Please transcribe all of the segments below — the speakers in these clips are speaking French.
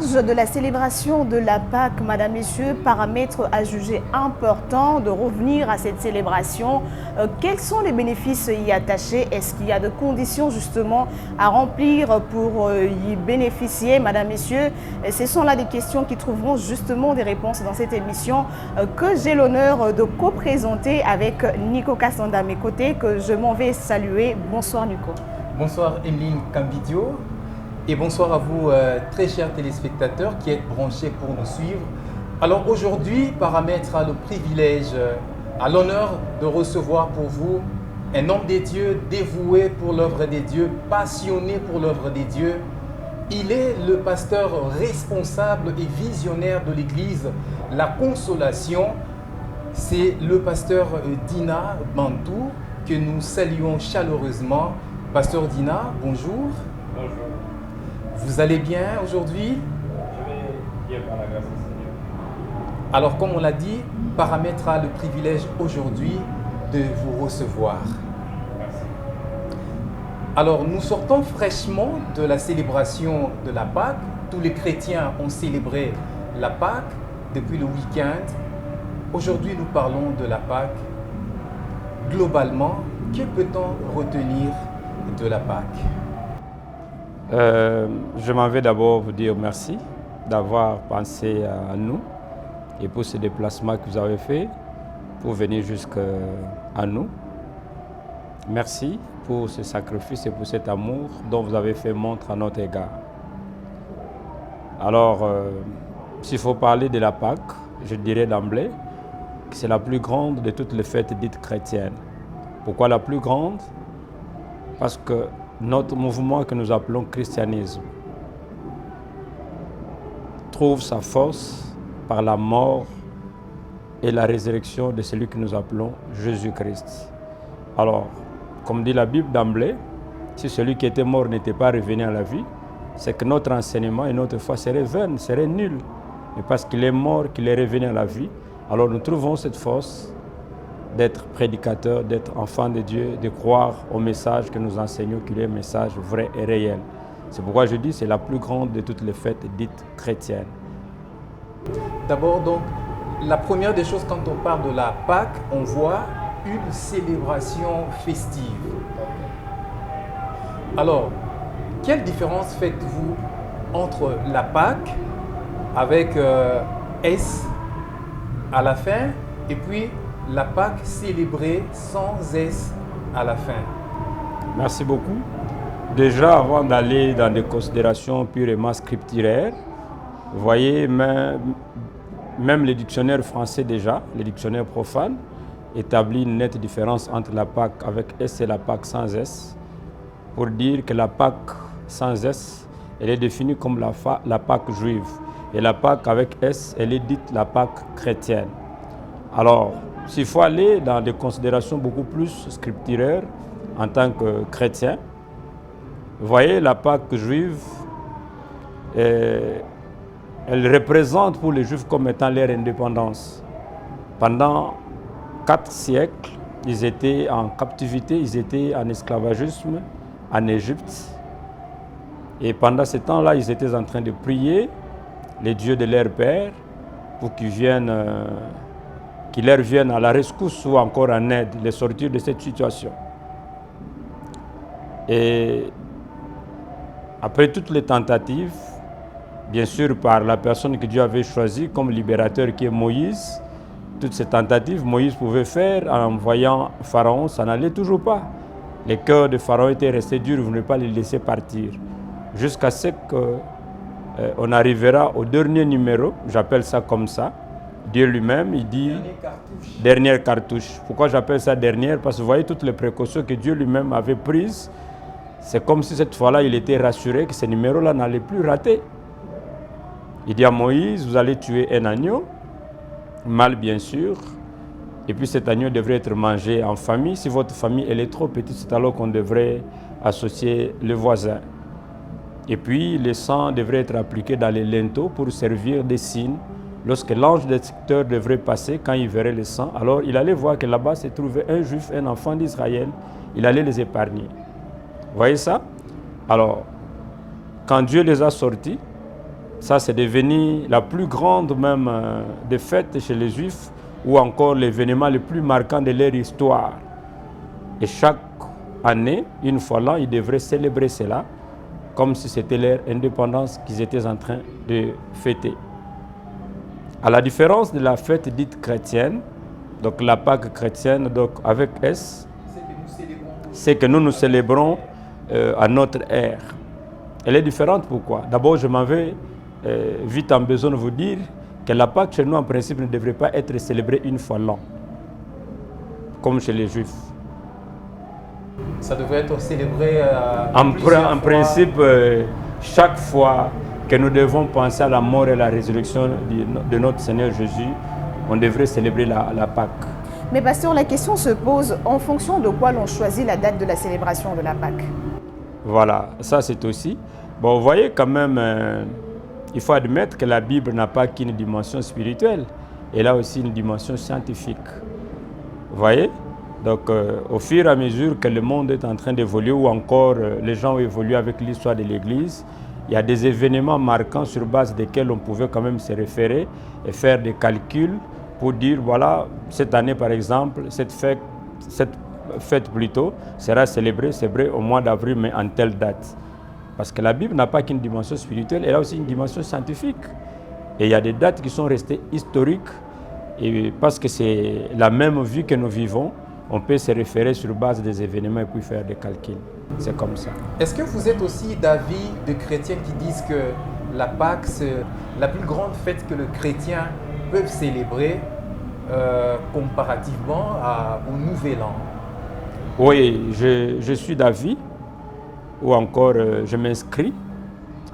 marge de la célébration de la Pâque, Madame, Messieurs, paramètre à juger important de revenir à cette célébration. Quels sont les bénéfices y attachés? Est-ce qu'il y a de conditions justement à remplir pour y bénéficier, Madame, Messieurs? Ce sont là des questions qui trouveront justement des réponses dans cette émission que j'ai l'honneur de co-présenter avec Nico Kassanda à mes côtés, que je m'en vais saluer. Bonsoir Nico. Bonsoir Emeline Cambidio. Et bonsoir à vous, très chers téléspectateurs qui êtes branchés pour nous suivre. Alors aujourd'hui, Paramètre a le privilège, a l'honneur de recevoir pour vous un homme des dieux dévoué pour l'œuvre des dieux, passionné pour l'œuvre des dieux. Il est le pasteur responsable et visionnaire de l'église La Consolation. C'est le pasteur Dina Bantou que nous saluons chaleureusement. Pasteur Dina, bonjour. Bonjour. Vous allez bien aujourd'hui? Je vais bien par la grâce du Seigneur. Alors, comme on l'a dit, Paramètre a le privilège aujourd'hui de vous recevoir. Merci. Alors, nous sortons fraîchement de la célébration de la Pâque. Tous les chrétiens ont célébré la Pâque depuis le week-end. Aujourd'hui, nous parlons de la Pâque. Globalement, que peut-on retenir de la Pâque? Je m'en vais d'abord vous dire merci d'avoir pensé à nous et pour ce déplacement que vous avez fait pour venir jusqu'à nous. Merci pour ce sacrifice et pour cet amour dont vous avez fait montre à notre égard. Alors, s'il faut parler de la Pâque, je dirais d'emblée que c'est la plus grande de toutes les fêtes dites chrétiennes. Pourquoi la plus grande? Parce que notre mouvement que nous appelons christianisme trouve sa force par la mort et la résurrection de celui que nous appelons Jésus-Christ. Alors, comme dit la Bible d'emblée, si celui qui était mort n'était pas revenu à la vie, c'est que notre enseignement et notre foi seraient vaines, seraient nuls. Mais parce qu'il est mort, qu'il est revenu à la vie, alors nous trouvons cette force d'être prédicateur, d'être enfant de Dieu, de croire au message que nous enseignons, qu'il est un message vrai et réel. C'est pourquoi je dis que c'est la plus grande de toutes les fêtes dites chrétiennes. D'abord, donc, la première des choses, quand on parle de la Pâque, on voit une célébration festive. Alors, quelle différence faites-vous entre la Pâque avec S à la fin et puis la Pâque célébrée sans S à la fin? Merci beaucoup. Déjà, avant d'aller dans des considérations purement scripturaires, vous voyez, même les dictionnaires français déjà, les dictionnaires profanes, établissent une nette différence entre la Pâque avec S et la Pâque sans S, pour dire que la Pâque sans S, elle est définie comme la Pâque juive. Et la Pâque avec S, elle est dite la Pâque chrétienne. Alors, s'il faut aller dans des considérations beaucoup plus scripturaires en tant que chrétien, vous voyez, la Pâque juive, elle représente pour les Juifs comme étant leur indépendance. Pendant 4 siècles, ils étaient en captivité, ils étaient en esclavagisme en Égypte. Et pendant ce temps-là, ils étaient en train de prier les dieux de leur père pour qu'ils leur viennent à la rescousse ou encore en aide, les sortir de cette situation. Et après toutes les tentatives, bien sûr par la personne que Dieu avait choisie comme libérateur qui est Moïse, toutes ces tentatives, Moïse pouvait faire en voyant Pharaon, ça n'allait toujours pas. Les cœurs de Pharaon étaient restés durs, il ne voulait pas les laisser partir. Jusqu'à ce qu'on arrivera au dernier numéro, j'appelle ça comme ça. Dieu lui-même, il dit dernière cartouche. Pourquoi j'appelle ça dernière? Parce que vous voyez toutes les précautions que Dieu lui-même avait prises. C'est comme si cette fois-là, il était rassuré que ce numéro-là n'allait plus rater. Il dit à Moïse, vous allez tuer un agneau, mâle bien sûr, et puis cet agneau devrait être mangé en famille. Si votre famille elle est trop petite, c'est alors qu'on devrait associer le voisin. Et puis le sang devrait être appliqué dans les linteaux pour servir de signe. Lorsque l'ange détecteur devrait passer, quand il verrait le sang, alors il allait voir que là-bas se trouvait un juif, un enfant d'Israël. Il allait les épargner. Vous voyez ça? Alors, quand Dieu les a sortis, Ça, c'est devenu la plus grande même des fêtes chez les Juifs, ou encore l'événement le plus marquant de leur histoire. Et chaque année, une fois l'an, ils devraient célébrer cela, comme si c'était leur indépendance qu'ils étaient en train de fêter. À la différence de la fête dite chrétienne, donc la Pâque chrétienne, donc avec S, c'est que nous célébrons à notre ère. Elle est différente, pourquoi? D'abord, je m'en vais vite en besoin de vous dire que la Pâque chez nous, en principe, ne devrait pas être célébrée une fois l'an, comme chez les Juifs. Ça devrait être célébré en principe, chaque fois que nous devons penser à la mort et la résurrection de notre Seigneur Jésus, on devrait célébrer la Pâque. Mais pasteur, la question se pose en fonction de quoi l'on choisit la date de la célébration de la Pâque. Voilà, ça c'est aussi. Bon, vous voyez quand même, il faut admettre que la Bible n'a pas qu'une dimension spirituelle, elle a aussi une dimension scientifique. Vous voyez? Donc, au fur et à mesure que le monde est en train d'évoluer, ou encore les gens ont évolué avec l'histoire de l'Église, il y a des événements marquants sur base desquels on pouvait quand même se référer et faire des calculs pour dire, voilà, cette année par exemple, cette fête plutôt sera célébrée, c'est vrai, au mois d'avril, mais en telle date. Parce que la Bible n'a pas qu'une dimension spirituelle, elle a aussi une dimension scientifique. Et il y a des dates qui sont restées historiques, et parce que c'est la même vie que nous vivons, on peut se référer sur base des événements et puis faire des calculs. C'est comme ça. Est-ce que vous êtes aussi d'avis de chrétiens qui disent que la Pâque, c'est la plus grande fête que les chrétiens peuvent célébrer comparativement au Nouvel An? Oui, je suis d'avis, ou encore je m'inscris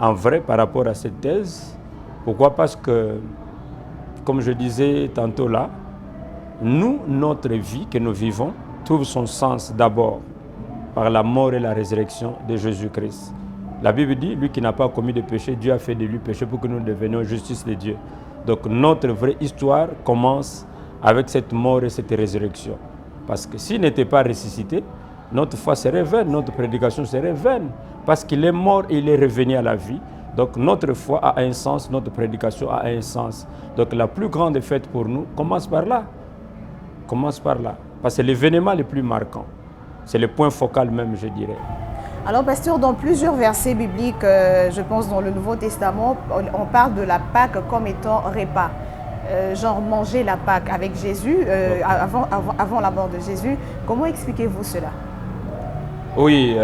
en vrai par rapport à cette thèse. Pourquoi? Parce que, comme je disais tantôt là, nous, notre vie que nous vivons, trouve son sens d'abord par la mort et la résurrection de Jésus-Christ. La Bible dit, lui qui n'a pas commis de péché, Dieu a fait de lui péché pour que nous devenions justice de Dieu. Donc notre vraie histoire commence avec cette mort et cette résurrection. Parce que s'il n'était pas ressuscité, notre foi serait vaine, notre prédication serait vaine. Parce qu'il est mort et il est revenu à la vie. Donc notre foi a un sens, notre prédication a un sens. Donc la plus grande fête pour nous commence par là. Commence par là. Parce que c'est l'événement le plus marquant. C'est le point focal même, je dirais. Alors, pasteur, dans plusieurs versets bibliques, je pense dans le Nouveau Testament, on parle de la Pâque comme étant repas. Genre manger la Pâque avec Jésus, avant la mort de Jésus. Comment expliquez-vous cela? Oui,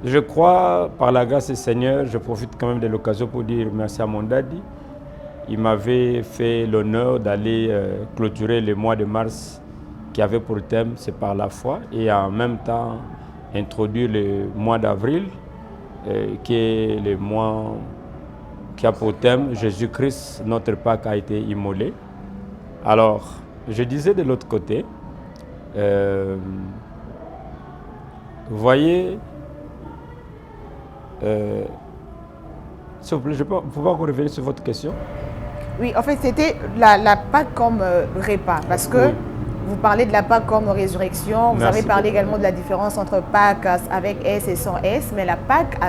je crois, par la grâce du Seigneur, je profite quand même de l'occasion pour dire merci à mon daddy. Il m'avait fait l'honneur d'aller clôturer le mois de mars qui avait pour thème « C'est par la foi » et en même temps introduire le mois d'avril qui est le mois qui a pour thème « Jésus-Christ, notre Pâque a été immolé ». Alors, je disais de l'autre côté, vous voyez, s'il vous plaît, je peux pouvoir revenir sur votre question? Oui, en fait, c'était la Pâque comme repas, parce que vous parlez de la Pâque comme résurrection, vous avez parlé également de la différence entre Pâque avec S et sans S, mais la Pâque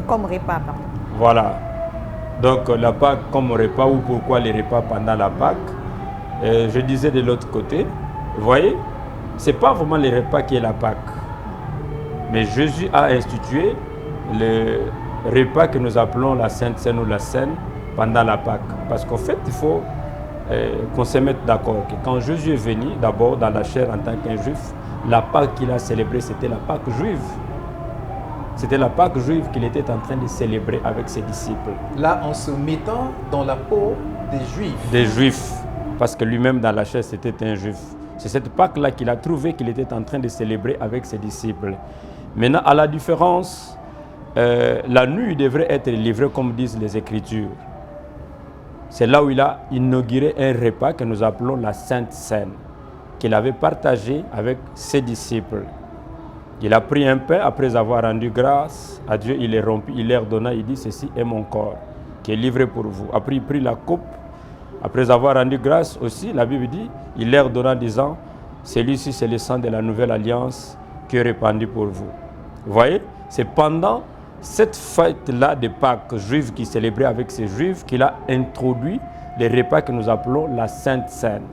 comme repas, pardon. Voilà, donc la Pâque comme repas, ou pourquoi les repas pendant la Pâque. Je disais de l'autre côté, vous voyez, ce n'est pas vraiment les repas qui est la Pâque, mais Jésus a institué le repas que nous appelons la Sainte Seine ou la Seine pendant la Pâque. Parce qu'en fait, il faut qu'on se mette d'accord que quand Jésus est venu, d'abord dans la chair en tant qu'un juif, la Pâque qu'il a célébrée, c'était la Pâque juive. C'était la Pâque juive qu'il était en train de célébrer avec ses disciples. Là, en se mettant dans la peau des Juifs. Des Juifs, parce que lui-même dans la chair, c'était un Juif. C'est cette Pâque-là qu'il a trouvé qu'il était en train de célébrer avec ses disciples. Maintenant, à la différence, la nuit devrait être livrée comme disent les Écritures. C'est là où il a inauguré un repas que nous appelons la Sainte Seine, qu'il avait partagé avec ses disciples. Il a pris un pain, après avoir rendu grâce à Dieu, il est rompu, il leur donna, il dit, ceci est mon corps, qui est livré pour vous. Après, il prit la coupe, après avoir rendu grâce aussi, la Bible dit, il leur donna disant, celui-ci c'est le sang de la nouvelle alliance qui est répandu pour vous. Vous voyez, c'est pendant cette fête-là de Pâques juive qui célébrait avec ces juifs qu'il a introduit les repas que nous appelons la Sainte Seine.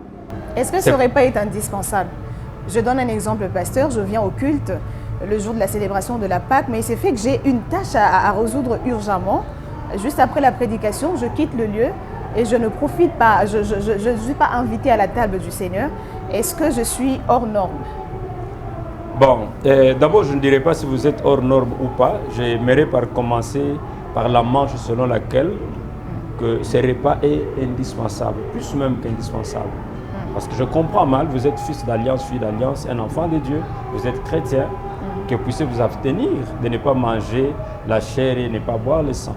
Est-ce que ce repas est indispensable? Je donne un exemple, pasteur. Je viens au culte le jour de la célébration de la Pâque, mais il s'est fait que j'ai une tâche à résoudre urgemment. Juste après la prédication, je quitte le lieu et je ne profite pas, je ne suis pas invité à la table du Seigneur. Est-ce que je suis hors norme? Bon, d'abord, je ne dirais pas si vous êtes hors norme ou pas. J'aimerais commencer par la manche selon laquelle que ce repas est indispensable, plus même qu'indispensable. Parce que je comprends mal, vous êtes fils d'alliance, fille d'alliance, un enfant de Dieu, vous êtes chrétien, que vous puissiez vous abstenir de ne pas manger la chair et ne pas boire le sang.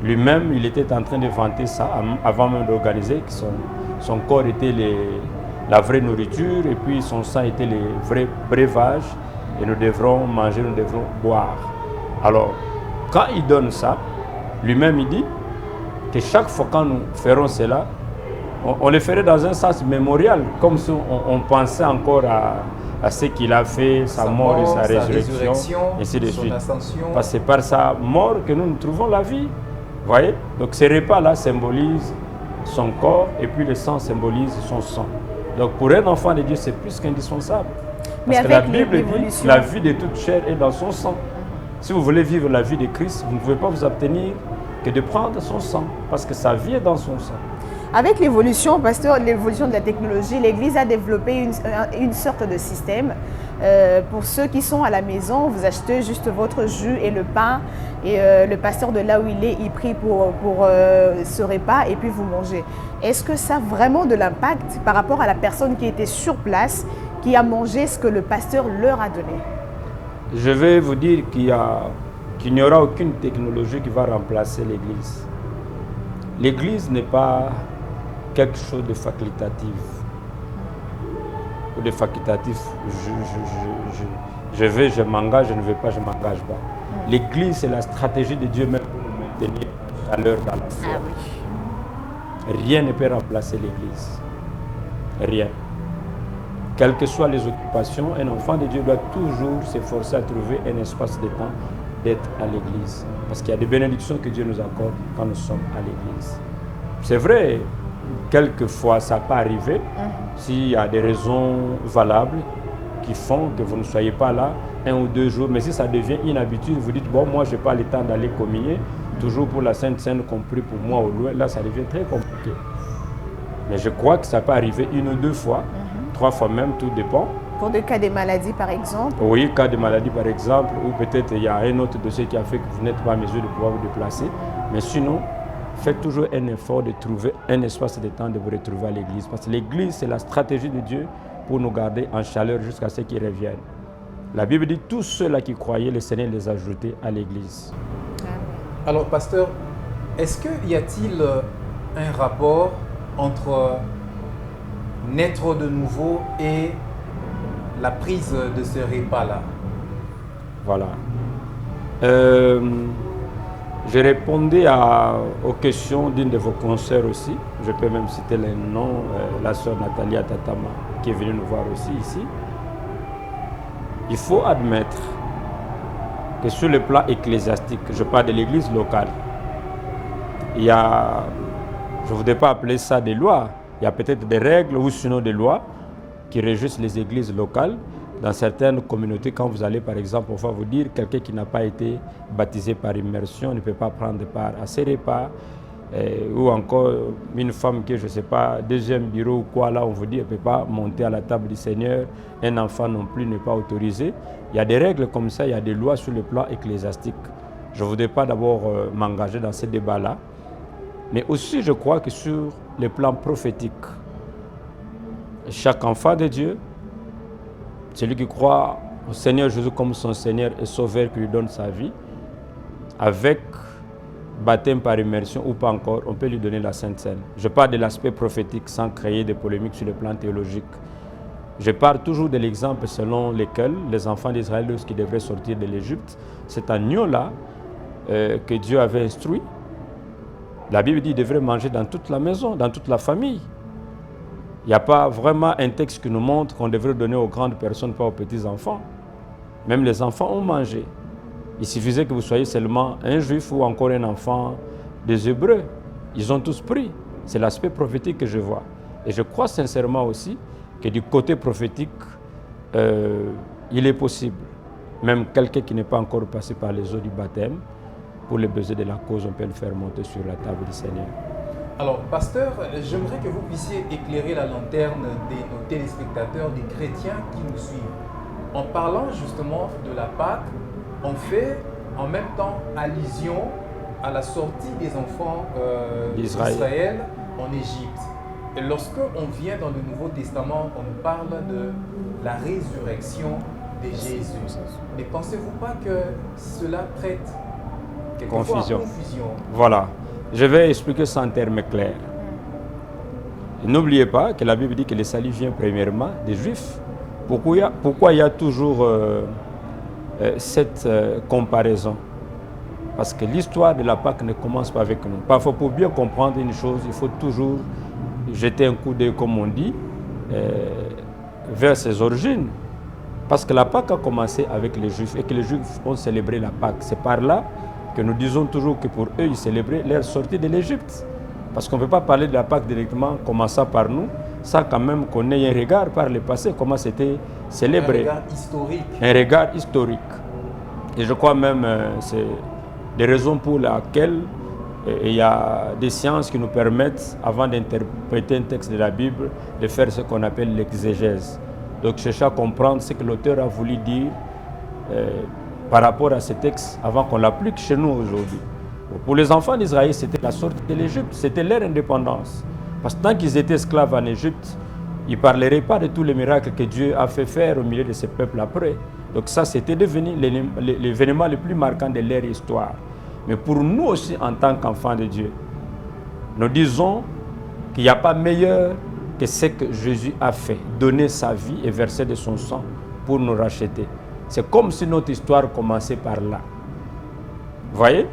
Lui-même, il était en train de vanter ça avant même d'organiser que son corps était la vraie nourriture et puis son sang était le vrai breuvage et nous devrons manger, nous devrons boire. Alors, quand il donne ça, lui-même il dit que chaque fois quand nous ferons cela, on le ferait dans un sens mémorial, comme si on pensait encore à ce qu'il a fait, sa mort et sa résurrection, ainsi de suite. Parce que c'est par sa mort que nous trouvons la vie. Vous voyez? Donc ces repas-là symbolisent son corps et puis le sang symbolise son sang. Donc pour un enfant de Dieu, c'est plus qu'indispensable. Parce que la Bible dit la vie de toute chair est dans son sang. Si vous voulez vivre la vie de Christ, vous ne pouvez pas vous abstenir que de prendre son sang, parce que sa vie est dans son sang. Avec l'évolution, pasteur, l'évolution de la technologie, l'Église a développé une sorte de système. Pour ceux qui sont à la maison, vous achetez juste votre jus et le pain et le pasteur de là où il est, il prie pour ce repas et puis vous mangez. Est-ce que ça a vraiment de l'impact par rapport à la personne qui était sur place, qui a mangé ce que le pasteur leur a donné? Je vais vous dire qu'il n'y aura aucune technologie qui va remplacer l'Église. L'Église n'est pas quelque chose de facultatif. Ou de facultatif, je vais, je m'engage, je ne veux pas, je ne m'engage pas. L'Église, c'est la stratégie de Dieu même pour nous maintenir à l'heure dans la foi. Rien ne peut remplacer l'Église. Rien. Quelles que soient les occupations, un enfant de Dieu doit toujours s'efforcer à trouver un espace de temps d'être à l'Église. Parce qu'il y a des bénédictions que Dieu nous accorde quand nous sommes à l'Église. C'est vrai, quelquefois ça peut arriver, s'il y a des raisons valables qui font que vous ne soyez pas là 1 ou 2 jours, mais si ça devient une habitude, vous dites, bon, moi je n'ai pas le temps d'aller communier, toujours pour la Sainte Seine compris pour moi au loin, là ça devient très compliqué. Mais je crois que ça peut arriver 1 ou 2 fois, 3 fois même, tout dépend. Pour des cas de maladie, par exemple? Oui, cas de maladie, par exemple, ou peut-être il y a un autre dossier qui a fait que vous n'êtes pas en mesure de pouvoir vous déplacer. Mais sinon, faites toujours un effort de trouver un espace de temps de vous retrouver à l'Église. Parce que l'Église, c'est la stratégie de Dieu pour nous garder en chaleur jusqu'à ce qu'ils reviennent. La Bible dit, tous ceux-là qui croyaient, le Seigneur les a ajoutés à l'Église. Alors, pasteur, est-ce qu'il y a-t-il un rapport entre naître de nouveau et la prise de ce repas-là? Voilà. Je répondais aux questions d'une de vos consoeurs aussi. Je peux même citer le nom, la sœur Nathalie Tatama, qui est venue nous voir aussi ici. Il faut admettre que sur le plan ecclésiastique, je parle de l'église locale, il y a, je ne voudrais pas appeler ça des lois, il y a peut-être des règles ou sinon des lois qui régissent les églises locales. Dans certaines communautés, quand vous allez par exemple, on va vous dire quelqu'un qui n'a pas été baptisé par immersion ne peut pas prendre part à ces repas. Ou encore une femme qui, je ne sais pas, deuxième bureau ou quoi, là on vous dit elle ne peut pas monter à la table du Seigneur. Un enfant non plus n'est pas autorisé. Il y a des règles comme ça, il y a des lois sur le plan ecclésiastique. Je ne voudrais pas d'abord m'engager dans ces débats-là. Mais aussi je crois que sur le plan prophétique, chaque enfant de Dieu, celui qui croit au Seigneur Jésus comme son Seigneur et Sauveur qui lui donne sa vie, avec baptême par immersion ou pas encore, on peut lui donner la Sainte Seine. Je parle de l'aspect prophétique sans créer de polémiques sur le plan théologique. Je parle toujours de l'exemple selon lequel les enfants d'Israël, lorsqu'ils devraient sortir de l'Égypte, cet agneau-là que Dieu avait instruit, la Bible dit qu'ils devraient manger dans toute la maison, dans toute la famille. Il n'y a pas vraiment un texte qui nous montre qu'on devrait donner aux grandes personnes, pas aux petits enfants. Même les enfants ont mangé. Il suffisait que vous soyez seulement un juif ou encore un enfant des Hébreux. Ils ont tous pris. C'est l'aspect prophétique que je vois. Et je crois sincèrement aussi que du côté prophétique, il est possible, même quelqu'un qui n'est pas encore passé par les eaux du baptême, pour les besoins de la cause, on peut le faire monter sur la table du Seigneur. Alors, pasteur, j'aimerais que vous puissiez éclairer la lanterne de nos téléspectateurs, des chrétiens qui nous suivent. En parlant justement de la Pâque, on fait en même temps allusion à la sortie des enfants d'Israël en Égypte. Et lorsque on vient dans le Nouveau Testament, on nous parle de la résurrection de Jésus. Mais pensez-vous pas que cela prête quelquefois à confusion? Voilà. Je vais expliquer ça en termes clairs. N'oubliez pas que la Bible dit que le salut vient premièrement des Juifs. Pourquoi il y a toujours cette comparaison? Parce que l'histoire de la Pâque ne commence pas avec nous. Parfois, pour bien comprendre une chose, il faut toujours jeter un coup d'œil, comme on dit, vers ses origines. Parce que la Pâque a commencé avec les Juifs et que les Juifs ont célébré la Pâque. C'est par là que nous disons toujours que pour eux, ils célébraient leur sortie de l'Égypte. Parce qu'on ne peut pas parler de la Pâque directement, commençant par nous, sans quand même qu'on ait un regard par le passé, comment c'était célébré. Un regard historique. Un regard historique. Et je crois même, c'est des raisons pour lesquelles il y a des sciences qui nous permettent, avant d'interpréter un texte de la Bible, de faire ce qu'on appelle l'exégèse. Donc chercher à comprendre ce que l'auteur a voulu dire par rapport à ce texte avant qu'on l'applique chez nous aujourd'hui. Pour les enfants d'Israël, c'était la sortie de l'Égypte, c'était leur indépendance. Parce que tant qu'ils étaient esclaves en Égypte, ils ne parleraient pas de tous les miracles que Dieu a fait faire au milieu de ce peuple après. Donc ça, c'était devenu l'événement le plus marquant de leur histoire. Mais pour nous aussi, en tant qu'enfants de Dieu, nous disons qu'il n'y a pas meilleur que ce que Jésus a fait, donner sa vie et verser de son sang pour nous racheter. C'est comme si notre histoire commençait par là. Vous voyez?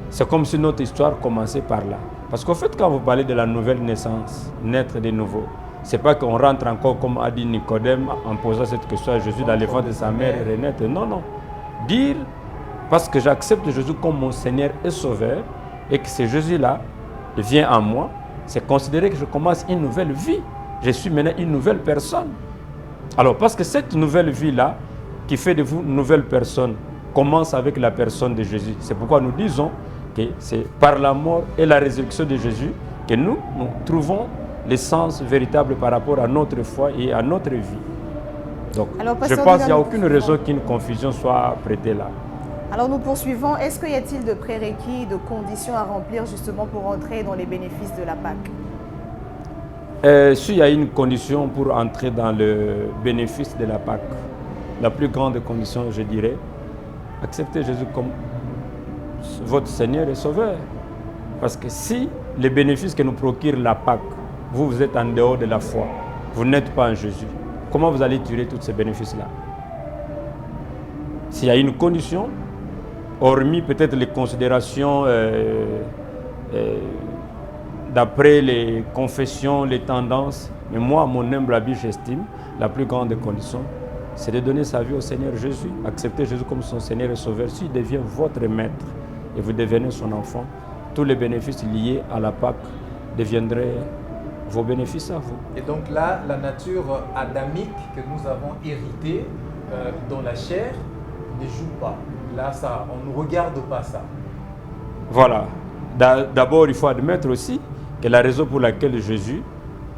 C'est comme si notre histoire commençait par là. Parce qu'au fait, quand vous parlez de la nouvelle naissance, naître de nouveau, ce n'est pas qu'on rentre encore, comme a dit Nicodème, en posant cette question à Jésus dans le ventre de sa mère et renaître. Non, non. Dire, parce que j'accepte Jésus comme mon Seigneur et Sauveur, et que ce Jésus-là vient en moi, c'est considérer que je commence une nouvelle vie. Je suis maintenant une nouvelle personne. Alors, parce que cette nouvelle vie-là, qui fait de vous une nouvelle personne, commence avec la personne de Jésus. C'est pourquoi nous disons que c'est par la mort et la résurrection de Jésus que nous trouvons l'essence véritable par rapport à notre foi et à notre vie. Donc, je pense qu'il n'y a aucune raison qu'une confusion soit prêtée là. Alors nous poursuivons. Est-ce qu'il y a-t-il de prérequis, de conditions à remplir justement pour entrer dans les bénéfices de la Pâque? S'il y a une condition pour entrer dans le bénéfice de la Pâque, la plus grande condition, je dirais, acceptez Jésus comme votre Seigneur et Sauveur. Parce que si les bénéfices que nous procure la Pâque, vous êtes en dehors de la foi, vous n'êtes pas en Jésus, comment vous allez tirer tous ces bénéfices-là? S'il y a une condition, hormis peut-être les considérations d'après les confessions, les tendances, mais moi, à mon humble avis, j'estime, la plus grande condition, c'est de donner sa vie au Seigneur Jésus, accepter Jésus comme son Seigneur et Sauveur. S'il devient votre maître et vous devenez son enfant, tous les bénéfices liés à la Pâque deviendraient vos bénéfices à vous. Et donc là, la nature adamique que nous avons héritée dans la chair ne joue pas. Là, ça, on ne regarde pas ça. Voilà. D'abord, il faut admettre aussi que la raison pour laquelle Jésus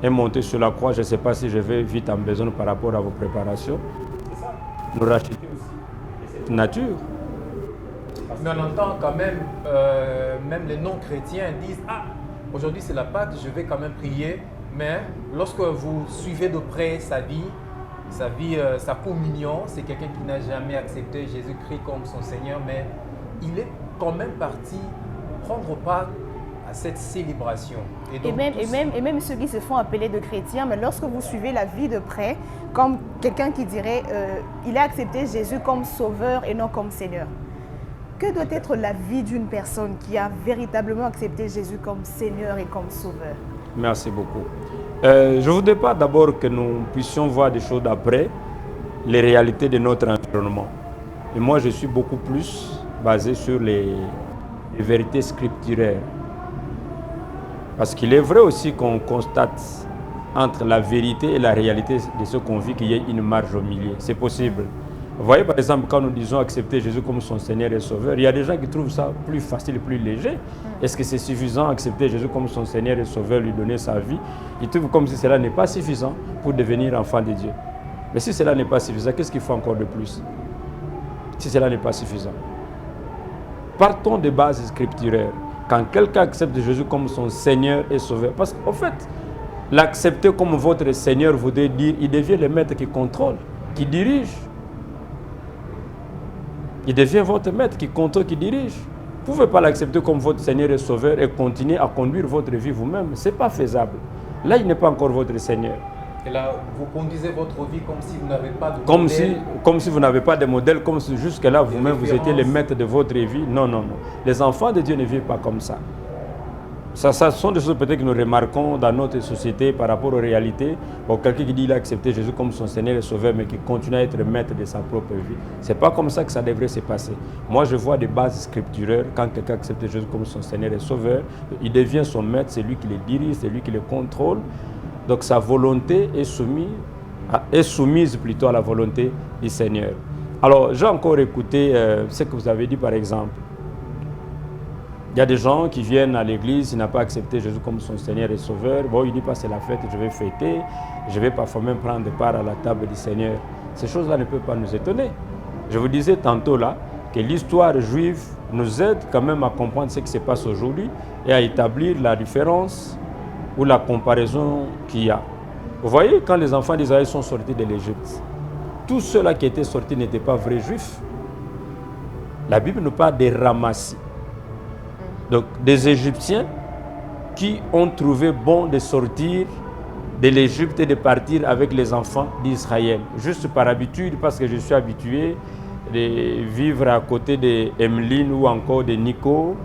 est monté sur la croix, je ne sais pas si je vais vite en besoin par rapport à vos préparations, nous racheter aussi cette nature. Mais on entend quand même, même les non-chrétiens disent « Ah, aujourd'hui c'est la Pâque, je vais quand même prier. » Mais lorsque vous suivez de près sa vie, sa communion, c'est quelqu'un qui n'a jamais accepté Jésus-Christ comme son Seigneur, mais il est quand même parti prendre part à cette célébration. Et même ceux qui se font appeler de chrétiens, mais lorsque vous suivez la vie de près, comme quelqu'un qui dirait il a accepté Jésus comme sauveur et non comme Seigneur. Que doit être la vie d'une personne qui a véritablement accepté Jésus comme Seigneur et comme sauveur? Merci beaucoup. Je ne voudrais pas d'abord que nous puissions voir des choses d'après les réalités de notre environnement. Et moi, je suis beaucoup plus basé sur les vérités scripturaires. Parce qu'il est vrai aussi qu'on constate entre la vérité et la réalité de ce qu'on vit qu'il y ait une marge au milieu. C'est possible. Vous voyez, par exemple, quand nous disons accepter Jésus comme son Seigneur et Sauveur, il y a des gens qui trouvent ça plus facile, plus léger. Est-ce que c'est suffisant accepter Jésus comme son Seigneur et Sauveur, lui donner sa vie? Ils trouvent comme si cela n'est pas suffisant pour devenir enfant de Dieu. Mais si cela n'est pas suffisant, qu'est-ce qu'il faut encore de plus? Si cela n'est pas suffisant. Partons des bases scripturaires. Quand quelqu'un accepte Jésus comme son Seigneur et Sauveur, parce qu'en fait, l'accepter comme votre Seigneur voudrait dire il devient le maître qui contrôle, qui dirige. Il devient votre maître qui contrôle, qui dirige. Vous ne pouvez pas l'accepter comme votre Seigneur et Sauveur et continuer à conduire votre vie vous-même. Ce n'est pas faisable. Là, il n'est pas encore votre Seigneur. Et là, vous conduisez votre vie comme si vous n'avez pas de comme modèle. Comme si vous n'avez pas de modèle, comme si jusque-là, vous-même, vous étiez le maître de votre vie. Non, non, non. Les enfants de Dieu ne vivent pas comme ça. Ça sont des choses peut-être que nous remarquons dans notre société par rapport aux réalités. Bon, quelqu'un qui dit qu'il a accepté Jésus comme son Seigneur et Sauveur, mais qui continue à être maître de sa propre vie. Ce n'est pas comme ça que ça devrait se passer. Moi, je vois des bases scripturaires. Quand quelqu'un accepte Jésus comme son Seigneur et Sauveur, il devient son maître, c'est lui qui le dirige, c'est lui qui le contrôle. Donc sa volonté est soumise plutôt à la volonté du Seigneur. Alors, j'ai encore écouté ce que vous avez dit par exemple. Il y a des gens qui viennent à l'église, ils n'ont pas accepté Jésus comme son Seigneur et Sauveur. Bon, il dit pas c'est la fête, je vais fêter, je vais parfois même prendre part à la table du Seigneur. Ces choses-là ne peuvent pas nous étonner. Je vous disais tantôt là que l'histoire juive nous aide quand même à comprendre ce qui se passe aujourd'hui et à établir la différence ou la comparaison qu'il y a. Vous voyez, quand les enfants d'Israël sont sortis de l'Égypte, tous ceux-là qui étaient sortis n'étaient pas vrais juifs. La Bible nous parle des ramassis. Donc, des Égyptiens qui ont trouvé bon de sortir de l'Égypte et de partir avec les enfants d'Israël. Juste par habitude, parce que je suis habitué de vivre à côté d'Emeline ou encore de Nico.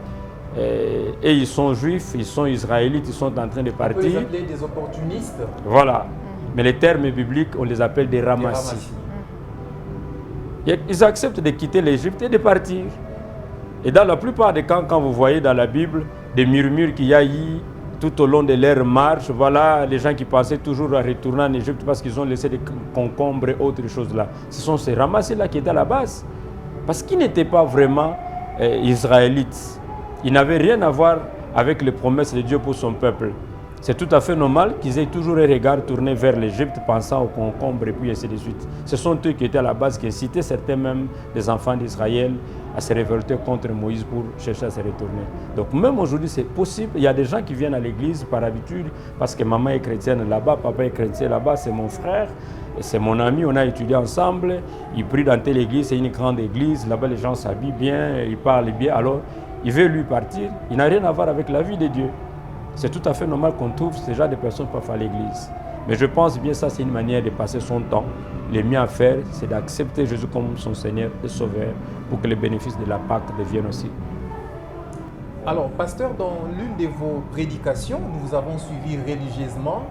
Et ils sont juifs, ils sont israélites, ils sont en train de partir. On peut les appeler des opportunistes. Voilà. Mais les termes bibliques, on les appelle des ramassis. Ils acceptent de quitter l'Égypte et de partir. Et dans la plupart des cas, quand vous voyez dans la Bible des murmures qu'il y a eu tout au long de leur marche, voilà, les gens qui pensaient toujours à retourner en Égypte parce qu'ils ont laissé des concombres et autres choses là. Ce sont ces ramassis-là qui étaient à la base. Parce qu'ils n'étaient pas vraiment israélites. Ils n'avaient rien à voir avec les promesses de Dieu pour son peuple. C'est tout à fait normal qu'ils aient toujours un regard tourné vers l'Égypte, pensant aux concombres et puis ainsi de suite. Ce sont eux qui étaient à la base, qui incitaient certains même des enfants d'Israël à se révolter contre Moïse pour chercher à se retourner. Donc même aujourd'hui, c'est possible. Il y a des gens qui viennent à l'église par habitude, parce que maman est chrétienne là-bas, papa est chrétien là-bas, c'est mon frère, c'est mon ami, on a étudié ensemble, il prie dans telle église, c'est une grande église, là-bas les gens s'habillent bien, ils parlent bien, alors il veut lui partir, il n'a rien à voir avec la vie de Dieu. C'est tout à fait normal qu'on trouve ce genre de personnes parfois à l'église. Mais je pense bien que ça, c'est une manière de passer son temps. Le mieux à faire, c'est d'accepter Jésus comme son Seigneur et Sauveur pour que les bénéfices de la Pâque deviennent aussi. Alors, pasteur, dans l'une de vos prédications, nous vous avons suivi religieusement.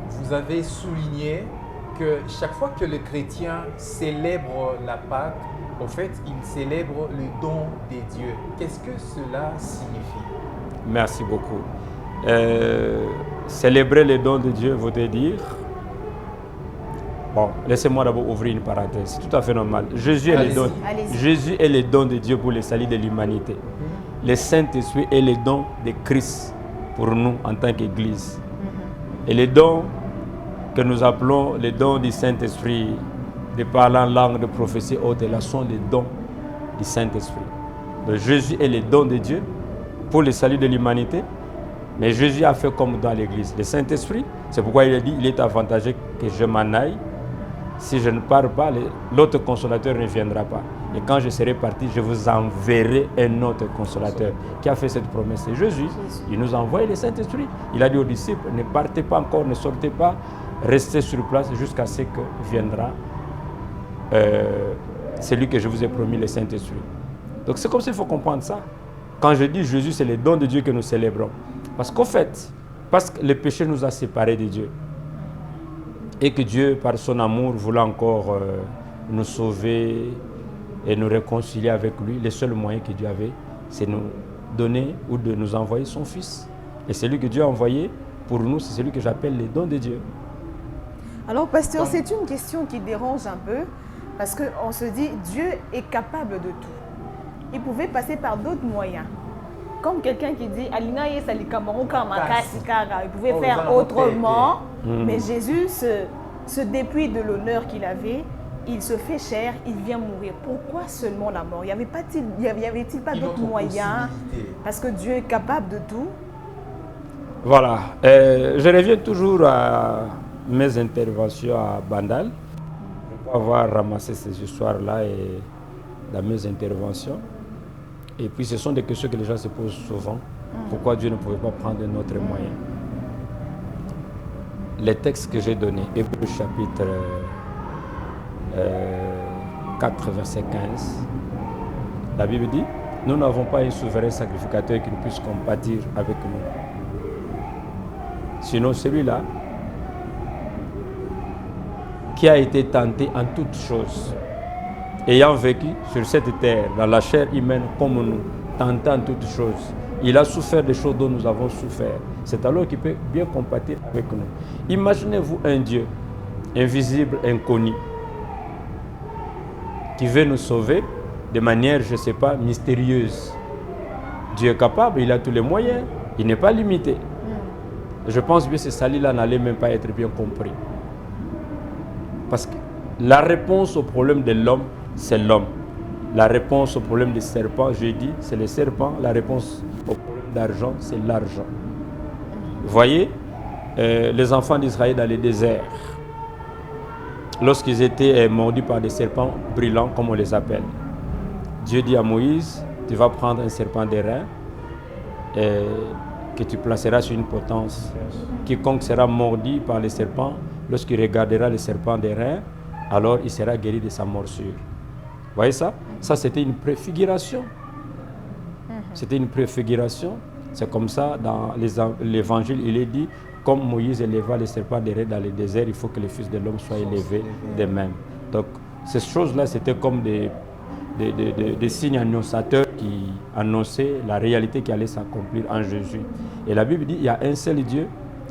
Vous avez souligné que chaque fois que le chrétien célèbre la Pâque, en fait, il célèbre le don de Dieu. Qu'est-ce que cela signifie? Merci beaucoup. Célébrer les dons de Dieu voudrait dire... Bon, laissez-moi d'abord ouvrir une parenthèse. C'est tout à fait normal. Jésus est le don de Dieu pour le salut de l'humanité. Le Saint-Esprit est le don de Christ pour nous en tant qu'Église. Et les dons que nous appelons les dons du Saint-Esprit, de parler en langue, de prophétie, autres, là sont les dons du Saint-Esprit. Donc Jésus est le don de Dieu pour le salut de l'humanité. Mais Jésus a fait comme dans l'Église. Le Saint-Esprit, c'est pourquoi il a dit, il est avantageux que je m'en aille. Si je ne pars pas, l'autre consolateur ne viendra pas. Et quand je serai parti, je vous enverrai un autre consolateur. Qui a fait cette promesse? C'est Jésus. Il nous envoie le Saint-Esprit. Il a dit aux disciples, ne partez pas encore, ne sortez pas, restez sur place jusqu'à ce que viendra celui que je vous ai promis, le Saint-Esprit. Donc c'est comme ça qu'il faut comprendre ça. Quand je dis Jésus, c'est le don de Dieu que nous célébrons. Parce qu'en fait, parce que le péché nous a séparés de Dieu, et que Dieu, par son amour, voulait encore nous sauver, et nous réconcilier avec lui. Le seul moyen que Dieu avait, c'est nous donner ou de nous envoyer son Fils. Et celui que Dieu a envoyé, pour nous, c'est celui que j'appelle les dons de Dieu. Alors, pasteur, c'est une question qui dérange un peu, parce qu'on se dit, Dieu est capable de tout. Il pouvait passer par d'autres moyens. Comme quelqu'un qui dit, il pouvait faire autrement, mais Jésus se dépouille de l'honneur qu'il avait, il se fait chair, il vient mourir. Pourquoi seulement la mort? Y avait-il pas d'autres moyens? Parce que Dieu est capable de tout. Voilà. Je reviens toujours à mes interventions à Bandal. Je peux avoir ramassé ces histoires-là et dans mes interventions. Et puis ce sont des questions que les gens se posent souvent. Pourquoi Dieu ne pouvait pas prendre un autre moyen? Les textes que j'ai donnés, Hébreux chapitre 4, verset 15, la Bible dit, nous n'avons pas un souverain sacrificateur qui puisse compatir avec nous. Sinon celui-là qui a été tenté en toutes choses, ayant vécu sur cette terre, dans la chair humaine comme nous, tenté en toutes choses. Il a souffert des choses dont nous avons souffert. C'est alors qu'il peut bien compatir avec nous. Imaginez-vous un Dieu invisible, inconnu, qui veut nous sauver de manière, je ne sais pas, mystérieuse. Dieu est capable, il a tous les moyens, il n'est pas limité. Je pense que ce salut-là n'allait même pas être bien compris. Parce que la réponse au problème de l'homme, c'est l'homme. La réponse au problème des serpents, je dis, c'est le serpent. La réponse au problème d'argent, c'est l'argent. Vous voyez, les enfants d'Israël dans le désert, lorsqu'ils étaient mordus par des serpents brûlants, comme on les appelle, Dieu dit à Moïse, tu vas prendre un serpent d'airain que tu placeras sur une potence. Quiconque sera mordu par les serpents, lorsqu'il regardera le serpent d'airain, alors il sera guéri de sa morsure. Vous voyez ça? Ça, c'était une préfiguration. C'était une préfiguration. C'est comme ça, dans l'évangile, il est dit, comme Moïse éleva les serpents d'airain dans le désert, il faut que le Fils de l'homme soit élevé de même. Donc, ces choses-là, c'était comme des signes annonciateurs qui annonçaient la réalité qui allait s'accomplir en Jésus. Et la Bible dit, il y a un seul Dieu,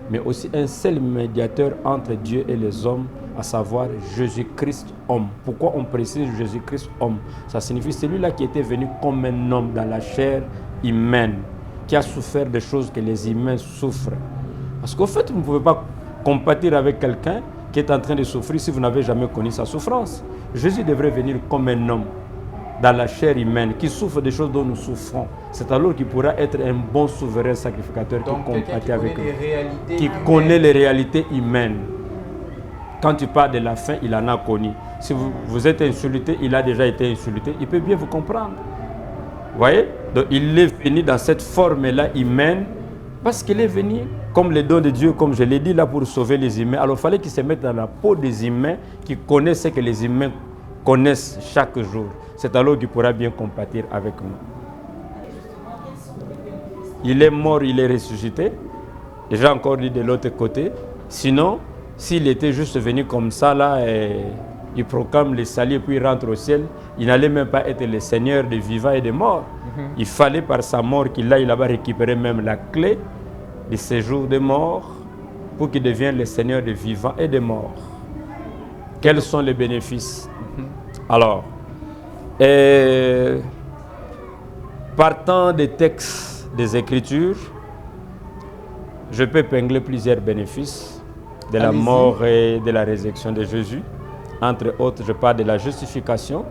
mais aussi un seul médiateur entre Dieu et les hommes, à savoir Jésus-Christ homme. Pourquoi on précise Jésus-Christ homme? Ça signifie celui-là qui était venu comme un homme dans la chair humaine, qui a souffert des choses que les humains souffrent. Parce qu'au fait, vous ne pouvez pas compatir avec quelqu'un qui est en train de souffrir si vous n'avez jamais connu sa souffrance. Jésus devrait venir comme un homme dans la chair humaine, qui souffre des choses dont nous souffrons. C'est alors qu'il pourra être un bon souverain sacrificateur qui compatit avec nous, qui connaît les réalités humaines. Quand tu parles de la faim, il en a connu. Si vous êtes insulté, il a déjà été insulté. Il peut bien vous comprendre. Vous voyez? Donc il est venu dans cette forme-là humaine, parce qu'il est venu comme les dons de Dieu, comme je l'ai dit là, pour sauver les humains. Alors il fallait qu'il se mette dans la peau des humains, qui connaissent ce que les humains connaissent chaque jour. C'est alors qu'il pourra bien compatir avec nous. Il est mort, il est ressuscité. Et j'ai encore dit de l'autre côté. Sinon, s'il était juste venu comme ça, là, et il proclame le salut et puis il rentre au ciel, il n'allait même pas être le Seigneur des vivants et des morts. Il fallait par sa mort qu'il aille là-bas récupérer même la clé du séjour des morts pour qu'il devienne le Seigneur des vivants et des morts. Quels sont les bénéfices? Alors, partant des textes des Écritures, je peux épingler plusieurs bénéfices de la mort et de la résurrection de Jésus. Entre autres, je parle de la justification.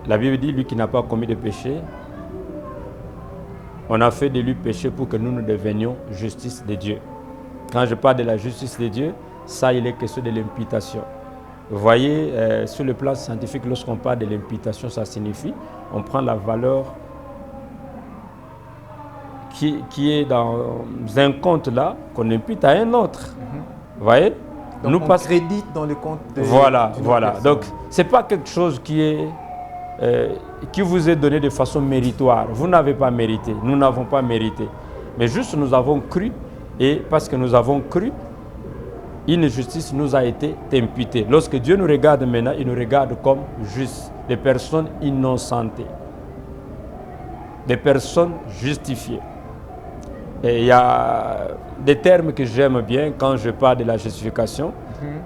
La Bible dit, lui qui n'a pas commis de péché, on a fait de lui péché pour que nous devenions justice de Dieu. Quand je parle de la justice de Dieu, ça, il est question de l'imputation. Vous voyez, sur le plan scientifique, lorsqu'on parle de l'imputation, ça signifie on prend la valeur qui est dans un compte là, qu'on impute à un autre. Vous voyez? Donc on crédite dans le compte de... Voilà. Donc, ce n'est pas quelque chose qui vous est donné de façon méritoire. Vous n'avez pas mérité, nous n'avons pas mérité. Mais juste nous avons cru, et parce que nous avons cru, une justice nous a été imputée. Lorsque Dieu nous regarde maintenant, il nous regarde comme justes, des personnes innocentées, des personnes justifiées. Et il y a des termes que j'aime bien quand je parle de la justification.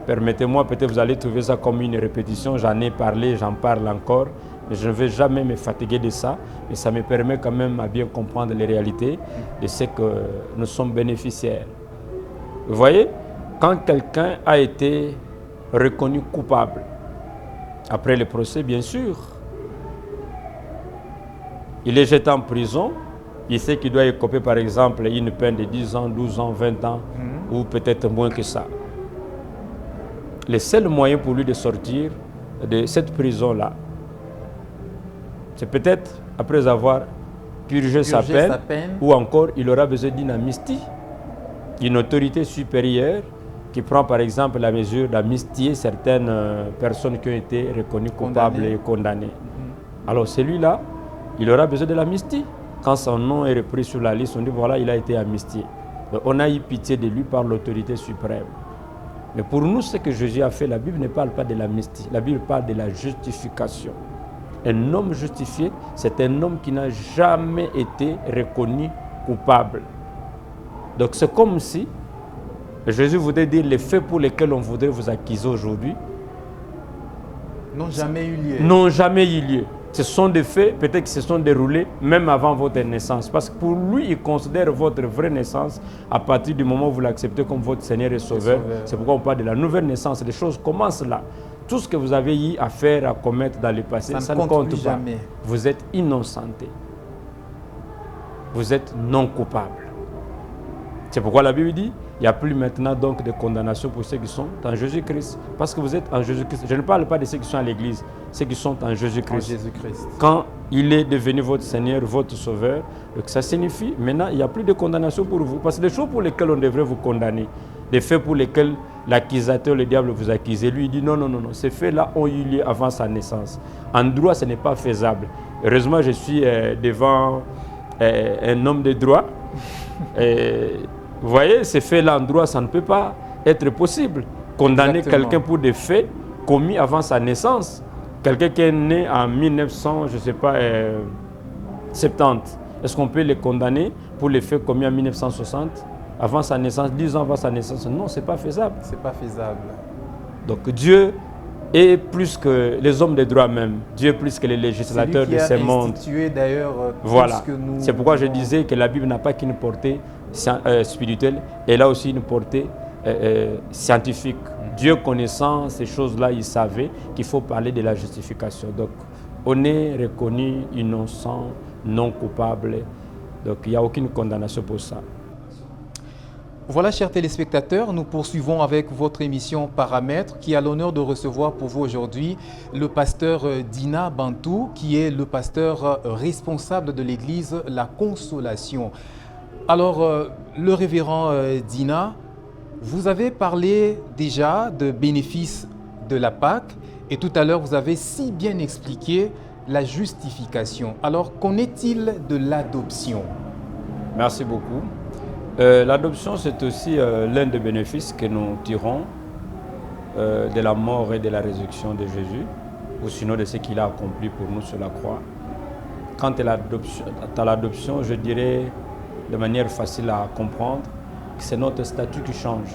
Permettez-moi, peut-être vous allez trouver ça comme une répétition, j'en ai parlé, j'en parle encore, mais je ne vais jamais me fatiguer de ça. Et ça me permet quand même à bien comprendre les réalités de ce que nous sommes bénéficiaires. Vous voyez, quand quelqu'un a été reconnu coupable, après le procès, bien sûr, il est jeté en prison, il sait qu'il doit écoper par exemple une peine de 10 ans, 12 ans, 20 ans, ou peut-être moins que ça. Le seul moyen pour lui de sortir de cette prison-là, c'est peut-être après avoir purgé sa peine, ou encore il aura besoin d'une amnistie, une autorité supérieure qui prend par exemple la mesure d'amnistier certaines personnes qui ont été reconnues coupables et condamnées. Alors celui-là, il aura besoin de l'amnistie. Quand son nom est repris sur la liste, on dit voilà, il a été amnistié. Donc, on a eu pitié de lui par l'autorité suprême. Mais pour nous, ce que Jésus a fait, la Bible ne parle pas de l'amnistie. La Bible parle de la justification. Un homme justifié, c'est un homme qui n'a jamais été reconnu coupable. Donc c'est comme si Jésus voudrait dire les faits pour lesquels on voudrait vous accuser aujourd'hui n'ont jamais eu lieu. N'ont jamais eu lieu. Ce sont des faits, peut-être qui se sont déroulés même avant votre naissance. Parce que pour lui, il considère votre vraie naissance à partir du moment où vous l'acceptez comme votre Seigneur et Sauveur. C'est pourquoi on parle de la nouvelle naissance. Les choses commencent là. Tout ce que vous avez eu à faire, à commettre dans le passé, ça ne compte pas. Jamais. Vous êtes innocenté. Vous êtes non coupable. C'est pourquoi la Bible dit, il n'y a plus maintenant donc de condamnation pour ceux qui sont en Jésus-Christ. Parce que vous êtes en Jésus-Christ. Je ne parle pas de ceux qui sont à l'église, ceux qui sont en Jésus-Christ. Quand il est devenu votre Seigneur, votre Sauveur, donc ça signifie, maintenant, il n'y a plus de condamnation pour vous. Parce que les choses pour lesquelles on devrait vous condamner, les faits pour lesquels l'accusateur, le diable vous accuse, lui il dit non, non, non, non, ces faits-là ont eu lieu avant sa naissance. En droit, ce n'est pas faisable. Heureusement, je suis devant un homme de droit. Vous voyez, ces faits-là en droit, ça ne peut pas être possible. Condamner quelqu'un pour des faits commis avant sa naissance. Quelqu'un qui est né en 1900, je ne sais pas, 70. Est-ce qu'on peut le condamner pour les faits commis en 1960, avant sa naissance, 10 ans avant sa naissance? Non, ce n'est pas faisable. Ce n'est pas faisable. Donc Dieu est plus que les hommes de droit même. Dieu est plus que les législateurs de ce monde. D'ailleurs, voilà. C'est pourquoi je disais que la Bible n'a pas qu'une portée spirituelle, elle a aussi une portée scientifique. Dieu connaissant ces choses-là, il savait qu'il faut parler de la justification. Donc, on est reconnu innocent, non coupable. Donc, il n'y a aucune condamnation pour ça. Voilà, chers téléspectateurs, nous poursuivons avec votre émission Paramètres qui a l'honneur de recevoir pour vous aujourd'hui le pasteur Dina Bantou, qui est le pasteur responsable de l'église La Consolation. Alors, le révérend Dina, vous avez parlé déjà de bénéfices de la Pâque et tout à l'heure, vous avez si bien expliqué la justification. Alors, qu'en est-il de l'adoption? Merci beaucoup. L'adoption, c'est aussi l'un des bénéfices que nous tirons de la mort et de la résurrection de Jésus, ou sinon de ce qu'il a accompli pour nous sur la croix. Quant à l'adoption, je dirais de manière facile à comprendre que c'est notre statut qui change.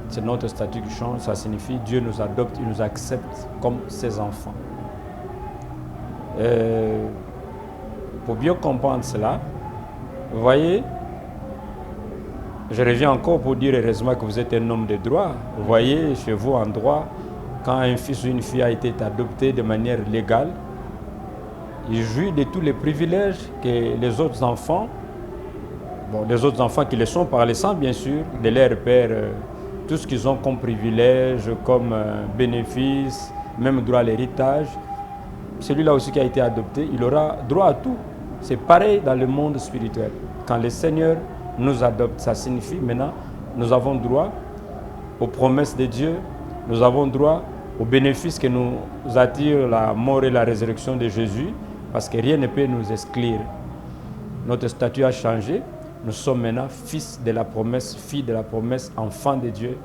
C'est notre statut qui change, ça signifie Dieu nous adopte, il nous accepte comme ses enfants. Pour bien comprendre cela, vous voyez, je reviens encore pour dire heureusement que vous êtes un homme de droit. Vous voyez, chez vous en droit, quand un fils ou une fille a été adopté de manière légale, il jouit de tous les privilèges que les autres enfants, les autres enfants qui le sont par le sang bien sûr, de leur père, tout ce qu'ils ont comme privilèges, comme bénéfices, même droit à l'héritage. Celui-là aussi qui a été adopté, il aura droit à tout. C'est pareil dans le monde spirituel. Quand le Seigneur nous adopte, ça signifie maintenant nous avons droit aux promesses de Dieu, nous avons droit aux bénéfices que nous attire la mort et la résurrection de Jésus, parce que rien ne peut nous exclure. Notre statut a changé, nous sommes maintenant fils de la promesse, filles de la promesse, enfants de Dieu,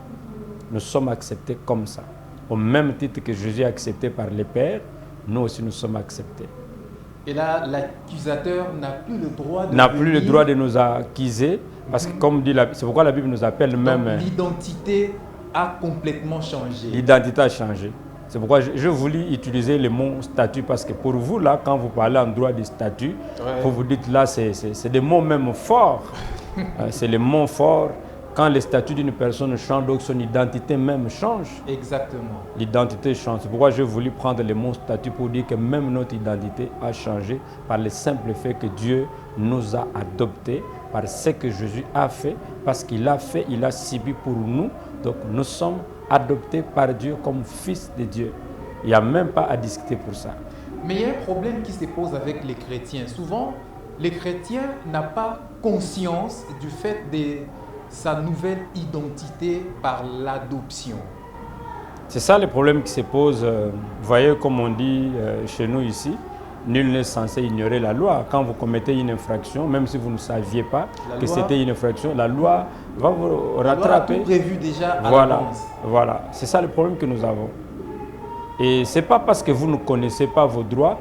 Nous sommes acceptés comme ça. Au même titre que Jésus est accepté par les pères, nous aussi nous sommes acceptés. Et là, l'accusateur n'a plus le droit de nous accuser, parce que comme dit c'est pourquoi la Bible nous appelle donc, même... l'identité a complètement changé. L'identité a changé. C'est pourquoi je voulais utiliser le mot statut, parce que pour vous, là, quand vous parlez en droit de statut, vous dites là, c'est des mots même forts. C'est les mots forts. Quand le statut d'une personne change, donc son identité même change. Exactement. L'identité change. C'est pourquoi j'ai voulu prendre le mot statut pour dire que même notre identité a changé par le simple fait que Dieu nous a adoptés, par ce que Jésus a fait, parce qu'il a fait, il a subi pour nous. Donc nous sommes adoptés par Dieu comme fils de Dieu. Il n'y a même pas à discuter pour ça. Mais il y a un problème qui se pose avec les chrétiens. Souvent, les chrétiens n'ont pas conscience du fait de sa nouvelle identité par l'adoption. C'est ça le problème qui se pose. Vous voyez, comme on dit chez nous ici, nul n'est censé ignorer la loi. Quand vous commettez une infraction, même si vous ne saviez pas que c'était une infraction, la loi va vous rattraper. La loi a tout prévu déjà à l'avance. Voilà, c'est ça le problème que nous avons. Et ce n'est pas parce que vous ne connaissez pas vos droits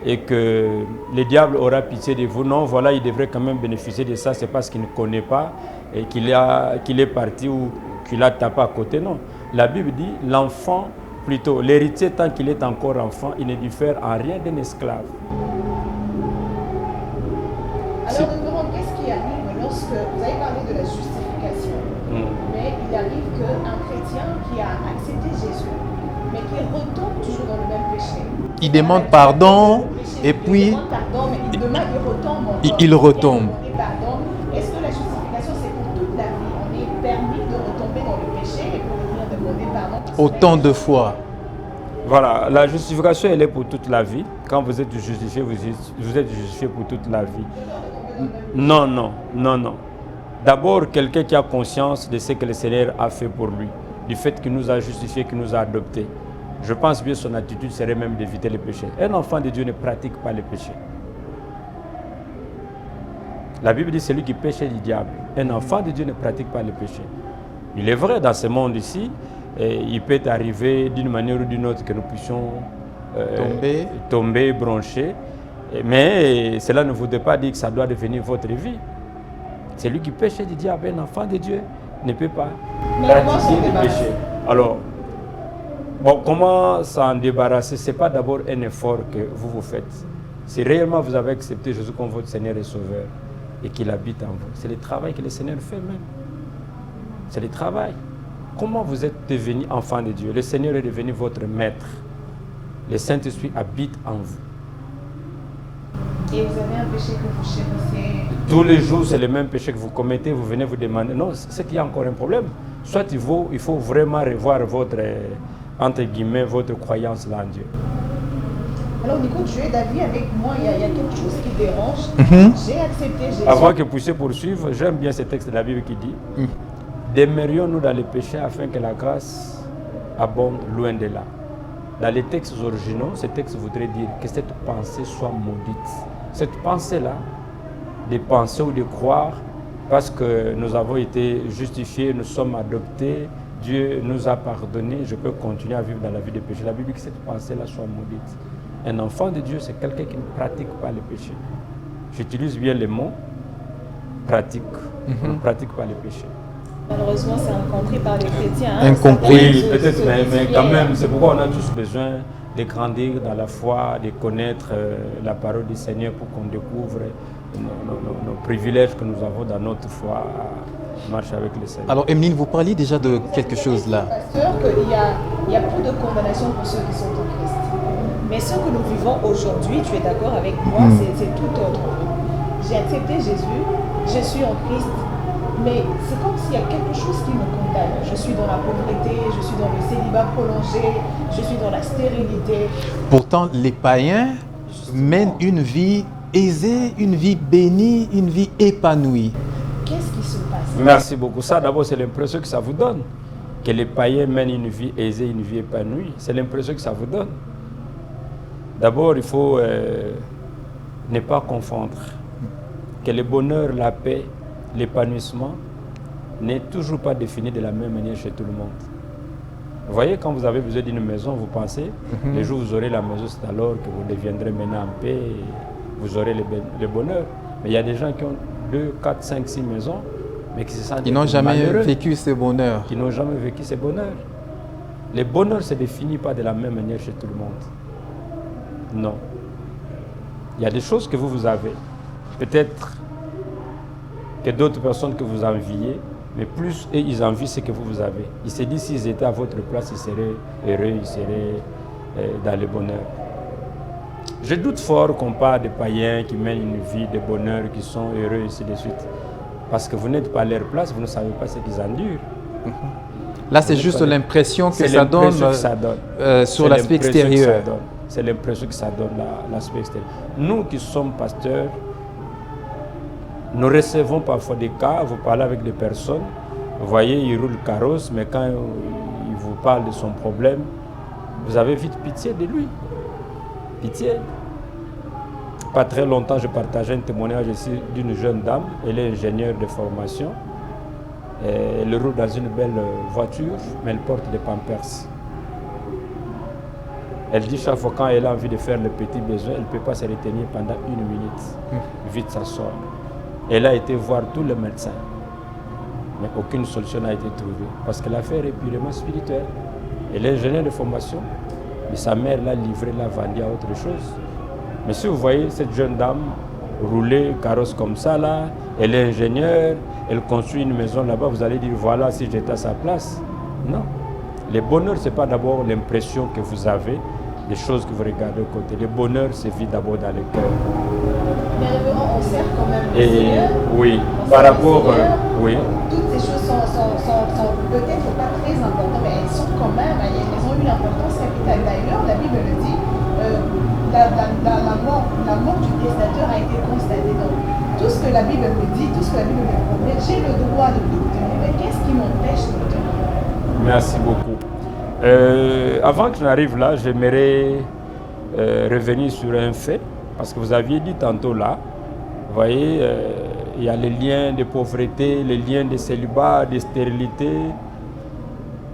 et que le diable aura pitié de vous. Non, voilà, il devrait quand même bénéficier de ça. C'est parce qu'il ne connaît pas et qu'il est parti ou qu'il a tapé à côté. Non. La Bible dit, l'enfant, plutôt, l'héritier, tant qu'il est encore enfant, il ne diffère en rien d'un esclave. Alors, nous demandons qu'est-ce qui arrive lorsque vous avez parlé de la justification, mais il arrive qu'un chrétien qui a accepté Jésus, mais qui retombe toujours dans le même péché. Il demande pardon et puis il demande pardon, mais il retombe encore. Il retombe. Est-ce que la justification c'est pour toute la vie? On est permis de retomber dans le péché et pour venir demander pardon autant de fois. Voilà, la justification elle est pour toute la vie. Quand vous êtes justifié, vous êtes justifié pour toute la vie. Non. D'abord, quelqu'un qui a conscience de ce que le Seigneur a fait pour lui, du fait qu'il nous a justifié, qu'il nous a adoptés. Je pense bien que son attitude serait même d'éviter le péché. Un enfant de Dieu ne pratique pas le péché. La Bible dit celui qui pêche est du diable. Un enfant de Dieu ne pratique pas le péché. Il est vrai, dans ce monde ici, il peut arriver d'une manière ou d'une autre que nous puissions tomber, broncher. Mais cela ne voudrait pas dire que ça doit devenir votre vie. Celui qui pêche est du diable. Un enfant de Dieu ne peut pas pratiquer le péché. Alors, comment s'en débarrasser? Ce n'est pas d'abord un effort que vous faites. Si réellement vous avez accepté Jésus comme votre Seigneur et Sauveur et qu'il habite en vous, c'est le travail que le Seigneur fait même. C'est le travail. Comment vous êtes devenu enfant de Dieu? Le Seigneur est devenu votre maître. Le Saint-Esprit habite en vous. Et vous avez un péché que vous chérissez? Tous les jours, c'est le même péché que vous commettez, vous venez vous demander. Non, c'est qu'il y a encore un problème. Soit il faut vraiment revoir votre, entre guillemets, votre croyance là en Dieu. Alors, Nico, tu es d'avis avec moi, il y a quelque chose qui dérange. J'ai accepté Jésus. Avant que vous puissiez poursuivre, j'aime bien ce texte de la Bible qui dit demeurions-nous dans les péchés afin que la grâce abonde loin de là. Dans les textes originaux, ce texte voudrait dire que cette pensée soit maudite. Cette pensée-là, de penser ou de croire, parce que nous avons été justifiés, nous sommes adoptés, Dieu nous a pardonné, je peux continuer à vivre dans la vie de péché. La Bible dit que cette pensée-là soit maudite. Un enfant de Dieu, c'est quelqu'un qui ne pratique pas le péché. J'utilise bien les mots pratique. On ne pratique pas le péché. Malheureusement, c'est incompris par les chrétiens. Incompris. Oui, peut-être, mais quand même, c'est pourquoi on a tous besoin de grandir dans la foi, de connaître la parole du Seigneur pour qu'on découvre nos privilèges que nous avons dans notre foi, marche avec le Seigneur. Alors, Emeline, vous parliez déjà de quelque chose là. Pasteur, qu'il y a plus de condamnation pour ceux qui sont en Christ. Mais ce que nous vivons aujourd'hui, tu es d'accord avec moi, c'est tout autre. J'ai accepté Jésus, je suis en Christ, mais c'est comme s'il y a quelque chose qui me condamne. Je suis dans la pauvreté, je suis dans le célibat prolongé, je suis dans la stérilité. Pourtant, les païens mènent une vie aisée, une vie bénie, une vie épanouie. Qu'est-ce qui se passe? Merci beaucoup. Ça, d'abord, c'est l'impression que ça vous donne. Que les païens mènent une vie aisée, une vie épanouie. C'est l'impression que ça vous donne. D'abord, il faut ne pas confondre que le bonheur, la paix, l'épanouissement n'est toujours pas défini de la même manière chez tout le monde. Vous voyez, quand vous avez besoin d'une maison, vous pensez, le jour où vous aurez la maison, c'est alors que vous deviendrez maintenant en paix et vous aurez le bonheur. Mais il y a des gens qui ont 2, 4, 5, 6 maisons, mais qui se sentent Ils n'ont jamais malheureux, vécu ce bonheur. qui n'ont jamais vécu ce bonheur. Le bonheur ne se définit pas de la même manière chez tout le monde. Non. Il y a des choses que vous avez. Peut-être que d'autres personnes que vous enviez, mais plus et ils envient ce que vous avez. Ils se disent s'ils étaient à votre place, ils seraient heureux, ils seraient dans le bonheur. Je doute fort qu'on parle de païens qui mènent une vie de bonheur, qui sont heureux, et ainsi de suite. Parce que vous n'êtes pas à leur place, vous ne savez pas ce qu'ils endurent. Là, c'est juste l'impression que ça donne sur C'est l'aspect l'impression que extérieur. ça donne. C'est l'impression que ça donne, l'aspect extérieur. Nous qui sommes pasteurs, nous recevons parfois des cas, vous parlez avec des personnes, vous voyez, il roule carrosse, mais quand il vous parle de son problème, vous avez vite pitié de lui. Pitié. Pas très longtemps, je partageais un témoignage ici d'une jeune dame, elle est ingénieure de formation, elle roule dans une belle voiture, mais elle porte des pampers. Elle dit chaque fois quand elle a envie de faire le petit besoin, elle ne peut pas se retenir pendant 1 minute. Vite, ça sort. Elle a été voir tous les médecins, mais aucune solution n'a été trouvée parce que l'affaire est purement spirituelle. Elle est ingénieure de formation, mais sa mère l'a livrée, l'a vendue à autre chose. Mais si vous voyez cette jeune dame rouler carrosse comme ça, là, elle est ingénieure, elle construit une maison là-bas, vous allez dire voilà si j'étais à sa place. Non. Le bonheur, ce n'est pas d'abord l'impression que vous avez, des choses que vous regardez au côté. Le bonheur se vit d'abord dans le cœur. Mais révérend, on sert quand même le Et Seigneur. oui, On par sert le rapport, Seigneur. oui. Toutes ces choses sont peut-être pas très importantes, mais elles sont quand même, elles ont une importance capitale. D'ailleurs, la Bible le dit, la mort du testateur a été constatée. Donc, tout ce que la Bible me dit, tout ce que la Bible me promet, j'ai le droit de l'obtenir. Mais qu'est-ce qui m'empêche de l'obtenir? Merci beaucoup. Avant que je n'arrive là, j'aimerais revenir sur un fait, parce que vous aviez dit tantôt là, vous voyez, il y a les liens de pauvreté, les liens de célibat, de stérilité.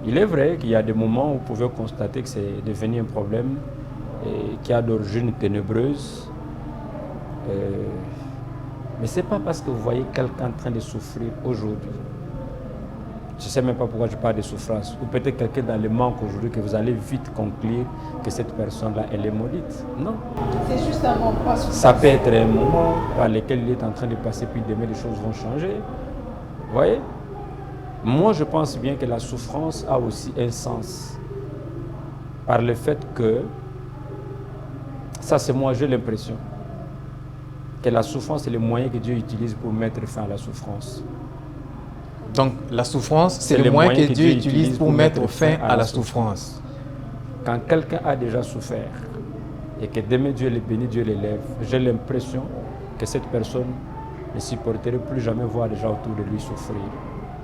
Il est vrai qu'il y a des moments où vous pouvez constater que c'est devenu un problème qui a d'origine ténébreuse. Mais ce n'est pas parce que vous voyez quelqu'un en train de souffrir aujourd'hui. Je ne sais même pas pourquoi je parle de souffrance. Ou peut-être quelqu'un dans le manque aujourd'hui que vous allez vite conclure que cette personne-là, elle est maudite. Non. C'est juste un moment. Ça peut être un moment par lequel il est en train de passer, puis demain les choses vont changer. Vous voyez? Moi, je pense bien que la souffrance a aussi un sens. Par le fait que, ça c'est moi, j'ai l'impression, que la souffrance est le moyen que Dieu utilise pour mettre fin à la souffrance. Donc la souffrance, c'est le moyen que Dieu utilise pour mettre fin à la souffrance. Quand quelqu'un a déjà souffert et que demain Dieu le bénit, Dieu l'élève, j'ai l'impression que cette personne ne supporterait plus jamais voir les gens autour de lui souffrir.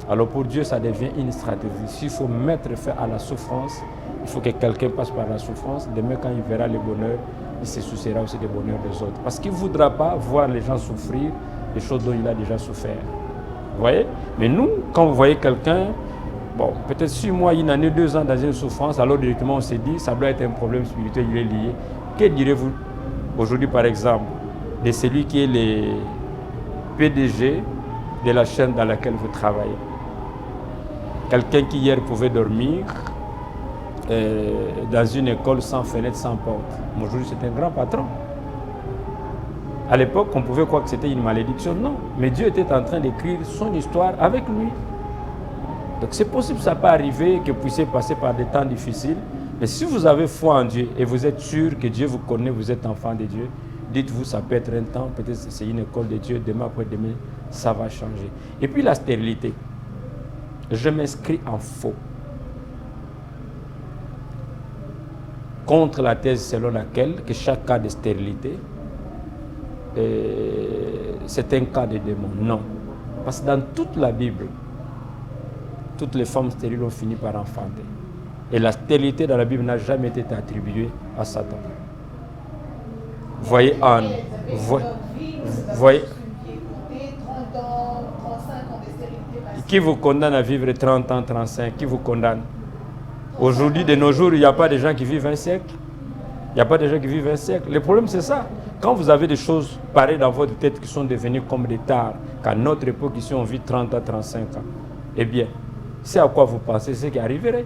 Alors pour Dieu, ça devient une stratégie. S'il faut mettre fin à la souffrance, il faut que quelqu'un passe par la souffrance. Demain, quand il verra le bonheur, il se souciera aussi du bonheur des autres. Parce qu'il ne voudra pas voir les gens souffrir des choses dont il a déjà souffert. Vous voyez? Mais nous, quand vous voyez quelqu'un, bon, peut-être 6 mois, 1 année, 2 ans dans une souffrance, alors directement on s'est dit, ça doit être un problème spirituel, il est lié. Que direz-vous aujourd'hui, par exemple, de celui qui est le PDG de la chaîne dans laquelle vous travaillez? Quelqu'un qui hier pouvait dormir dans une école sans fenêtre, sans porte. Aujourd'hui, c'est un grand patron. À l'époque, on pouvait croire que c'était une malédiction. Non, mais Dieu était en train d'écrire son histoire avec lui. Donc c'est possible que ça peut arriver, que vous puissiez passer par des temps difficiles. Mais si vous avez foi en Dieu et vous êtes sûr que Dieu vous connaît, vous êtes enfant de Dieu, dites-vous, ça peut être un temps, peut-être c'est une école de Dieu, demain après-demain, ça va changer. Et puis la stérilité. Je m'inscris en faux contre la thèse selon laquelle que chaque cas de stérilité c'est un cas de démon. Non. Parce que dans toute la Bible, toutes les femmes stériles ont fini par enfanter. Et la stérilité dans la Bible n'a jamais été attribuée à Satan. Voyez Anne. Voyez. Qui vous condamne à vivre 30 ans, 35? Qui vous condamne? Aujourd'hui, de nos jours, il n'y a pas de gens qui vivent un siècle. Il n'y a pas de gens qui vivent un siècle. Le problème, c'est ça. Quand vous avez des choses pareilles dans votre tête qui sont devenues comme des tares, qu'à notre époque, ici, on vit 30 à 35 ans, eh bien, c'est à quoi vous pensez, c'est qui arriverait.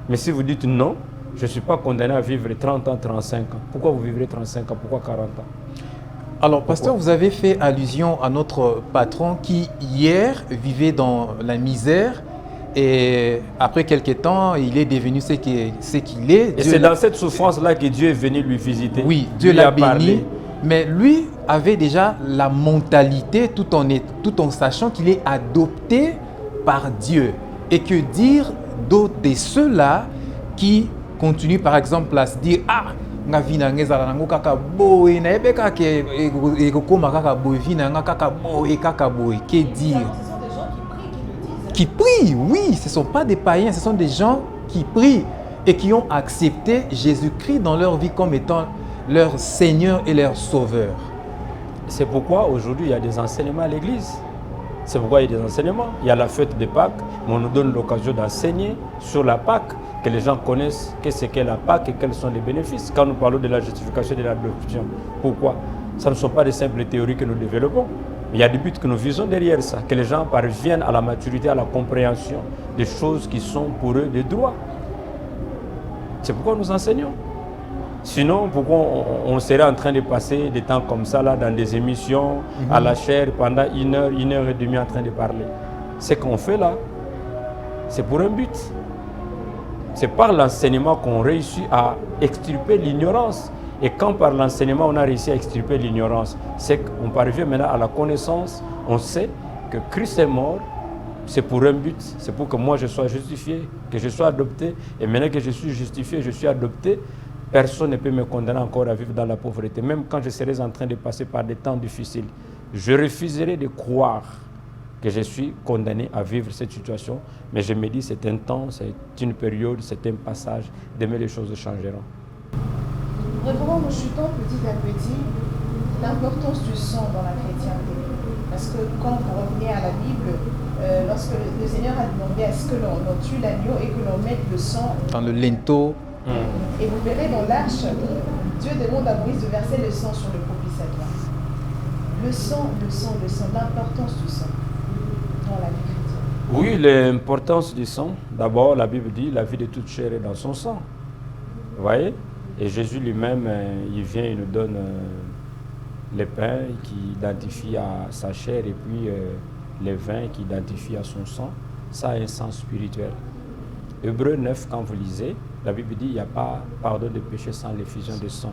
Mais si vous dites non, je ne suis pas condamné à vivre 30 ans, 35 ans. Pourquoi vous vivrez 35 ans? Pourquoi 40 ans? Alors, pasteur, vous avez fait allusion à notre patron qui, hier, vivait dans la misère et après quelques temps, il est devenu ce qu'il est. Et c'est dans cette souffrance-là que Dieu est venu lui visiter. Oui, Dieu l'a béni. Mais lui avait déjà la mentalité tout en sachant qu'il est adopté par Dieu. Et que dire d'autre de ceux-là qui continuent par exemple à se dire « Ah, nga vi na ngeza na ngo kaka boy na ebe kaka ekokoma kaka boy vi na nga kaka boy que dire ?» Qui prient, oui, ce ne sont pas des païens, ce sont des gens qui prient et qui ont accepté Jésus-Christ dans leur vie comme étant leur Seigneur et leur Sauveur. C'est pourquoi aujourd'hui il y a des enseignements à l'église. C'est pourquoi il y a des enseignements. Il y a la fête de Pâques, mais on nous donne l'occasion d'enseigner sur la Pâques, que les gens connaissent qu'est-ce qu'est la Pâques et quels sont les bénéfices. Quand nous parlons de la justification et de l'adoption, pourquoi? Ce ne sont pas des simples théories que nous développons. Il y a des buts que nous visons derrière ça, que les gens parviennent à la maturité, à la compréhension des choses qui sont pour eux des droits. C'est pourquoi nous enseignons. Sinon, pourquoi on serait en train de passer des temps comme ça là, dans des émissions, à la chair, pendant 1 heure, 1 heure et demie en train de parler? Ce qu'on fait là, c'est pour un but. C'est par l'enseignement qu'on réussit à extirper l'ignorance. Et quand par l'enseignement on a réussi à extirper l'ignorance, c'est qu'on parvient maintenant à la connaissance. On sait que Christ est mort, c'est pour un but, c'est pour que moi je sois justifié, que je sois adopté. Et maintenant que je suis justifié, je suis adopté, personne ne peut me condamner encore à vivre dans la pauvreté. Même quand je serai en train de passer par des temps difficiles, je refuserai de croire que je suis condamné à vivre cette situation. Mais je me dis c'est un temps, c'est une période, c'est un passage, demain les choses changeront. Révérend, nous chutons petit à petit l'importance du sang dans la chrétienté. Parce que quand vous revenez à la Bible, lorsque le Seigneur a demandé à ce que l'on tue l'agneau et que l'on mette le sang dans le linteau, et vous verrez dans l'arche, Dieu demande à Moïse de verser le sang sur le propitiatoire. Le sang, l'importance du sang dans la vie chrétienne. Oui, l'importance du sang. D'abord, la Bible dit la vie de toute chair est dans son sang. Vous voyez? Et Jésus lui-même, il vient, il nous donne le pain qui identifie à sa chair et puis le vin qui identifie à son sang. Ça a un sens spirituel. Hébreux 9, quand vous lisez, la Bible dit qu'il n'y a pas pardon de péché sans l'effusion de sang.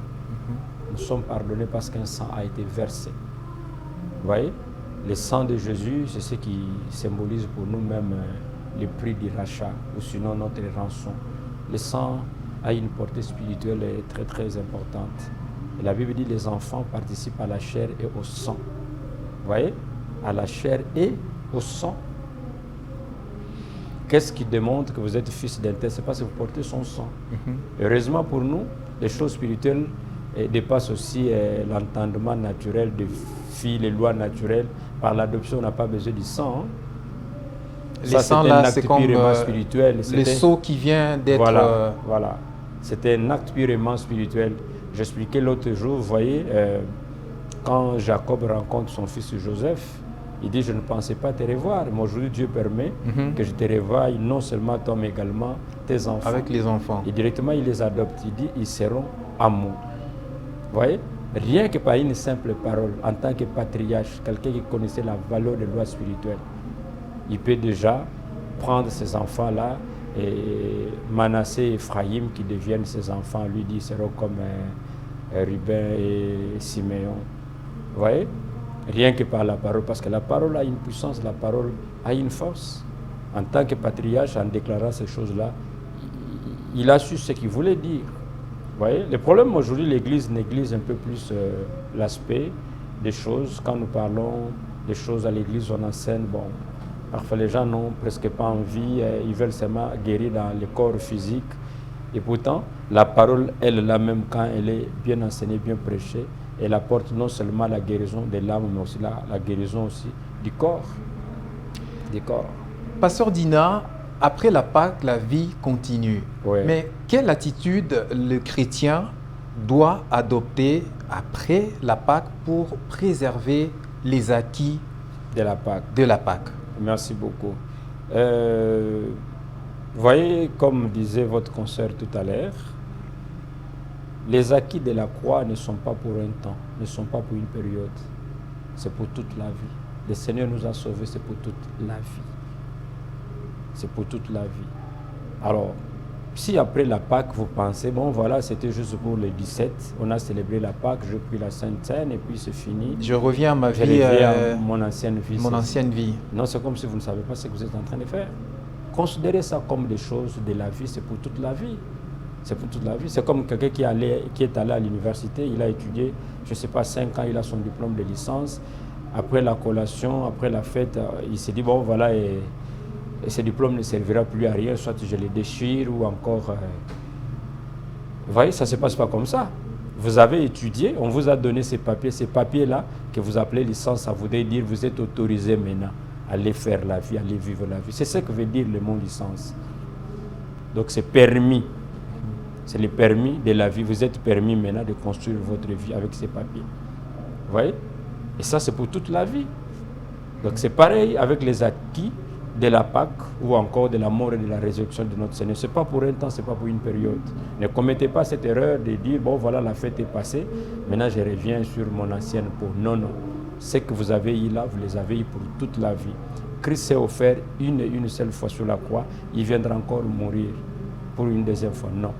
Nous sommes pardonnés parce qu'un sang a été versé. Vous voyez? Le sang de Jésus, c'est ce qui symbolise pour nous-mêmes le prix du rachat, ou sinon notre rançon. Le sang a une portée spirituelle très très importante. Et la Bible dit que les enfants participent à la chair et au sang. Vous voyez? À la chair et au sang. Qu'est-ce qui démontre que vous êtes fils d'un tel? C'est parce que vous portez son sang. Heureusement pour nous, les choses spirituelles dépassent aussi l'entendement naturel de filles, les lois naturelles. Par l'adoption, on n'a pas besoin du sang. Le sang là, c'est comme spirituel. Le sceau qui vient d'être... Voilà. C'était un acte purement spirituel. J'expliquais l'autre jour, vous voyez, quand Jacob rencontre son fils Joseph, il dit, je ne pensais pas te revoir. Mais aujourd'hui, Dieu permet que je te revoie, non seulement toi, mais également tes enfants. Avec les enfants. Et directement, il les adopte. Il dit, ils seront amours. Vous voyez? Rien que par une simple parole, en tant que patriarche, quelqu'un qui connaissait la valeur des lois spirituelles, il peut déjà prendre ces enfants-là et Manassé et Ephraïm qui deviennent ses enfants, lui dit, seront comme Ruben et Siméon. Vous voyez? Rien que par la parole, parce que la parole a une puissance, la parole a une force. En tant que patriarche, en déclarant ces choses-là, il a su ce qu'il voulait dire. Vous voyez? Le problème aujourd'hui, l'Église néglige un peu plus l'aspect des choses. Quand nous parlons des choses à l'Église, on enseigne, bon, parfois les gens n'ont presque pas envie, ils veulent seulement guérir dans le corps physique. Et pourtant, la parole, elle, là même quand elle est bien enseignée, bien prêchée, elle apporte non seulement la guérison de l'âme, mais aussi la guérison aussi du corps. Pasteur Dina, après la Pâque, la vie continue. Ouais. Mais quelle attitude le chrétien doit adopter après la Pâque pour préserver les acquis De la Pâque. de la Pâque? Merci beaucoup. Vous voyez, comme disait votre consoeur tout à l'heure, les acquis de la croix ne sont pas pour un temps, ne sont pas pour une période. C'est pour toute la vie. Le Seigneur nous a sauvés, c'est pour toute la vie. C'est pour toute la vie. Alors, si après la Pâque, vous pensez, bon voilà, c'était juste pour le 17, on a célébré la Pâque, je prie la Sainte Seine et puis c'est fini. Je reviens à ma Je vie, reviens à mon ancienne vie. mon ancienne vie. Non, c'est comme si vous ne savez pas ce que vous êtes en train de faire. Considérez ça comme des choses de la vie, c'est pour toute la vie. C'est pour toute la vie. C'est comme quelqu'un qui est allé à l'université, il a étudié, je ne sais pas, 5 ans, il a son diplôme de licence. Après la collation, après la fête, il s'est dit, bon voilà, et ce diplôme ne servira plus à rien, soit je les déchire ou encore... Vous voyez, ça ne se passe pas comme ça. Vous avez étudié, on vous a donné ces papiers-là que vous appelez licence, ça voudrait dire vous êtes autorisé maintenant à aller faire la vie, à aller vivre la vie. C'est ce que veut dire le mot licence. Donc c'est permis. C'est le permis de la vie. Vous êtes permis maintenant de construire votre vie avec ces papiers. Vous voyez? Et ça, c'est pour toute la vie. Donc c'est pareil avec les acquis de la Pâque ou encore de la mort et de la résurrection de notre Seigneur. Ce n'est pas pour un temps, ce n'est pas pour une période. Ne commettez pas cette erreur de dire, bon voilà, la fête est passée, maintenant je reviens sur mon ancienne peau. Non, non. Ce que vous avez eu là, vous les avez eu pour toute la vie. Christ s'est offert une seule fois sur la croix. Il viendra encore mourir pour une deuxième fois. Non.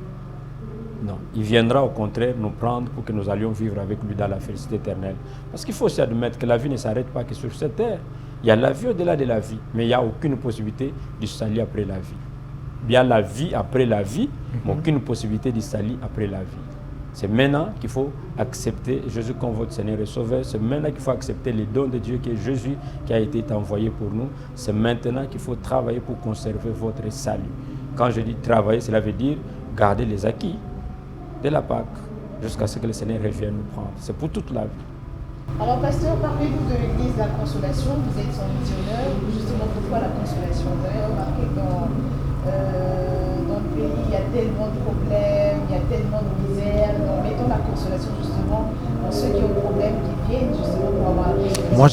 Non. Il viendra au contraire nous prendre pour que nous allions vivre avec lui dans la félicité éternelle. Parce qu'il faut aussi admettre que la vie ne s'arrête pas que sur cette terre. Il y a la vie au-delà de la vie, mais il n'y a aucune possibilité du salut après la vie. Il y a la vie après la vie, mais aucune possibilité du salut après la vie. C'est maintenant qu'il faut accepter Jésus comme votre Seigneur et Sauveur. C'est maintenant qu'il faut accepter les dons de Dieu qui est Jésus qui a été envoyé pour nous. C'est maintenant qu'il faut travailler pour conserver votre salut. Quand je dis travailler, cela veut dire garder les acquis de la Pâque jusqu'à ce que le Seigneur revienne nous prendre. C'est pour toute la vie. Alors, pasteur, parlez-nous de l'église de la Consolation. Vous êtes son missionnaire. Justement, pourquoi la Consolation? Vous avez remarqué que dans le pays, il y a tellement de problèmes, il y a tellement de misère. Donc, mettons la Consolation, justement, pour ceux qui ont des problèmes, qui viennent, justement, pour avoir la Consolation. Moi,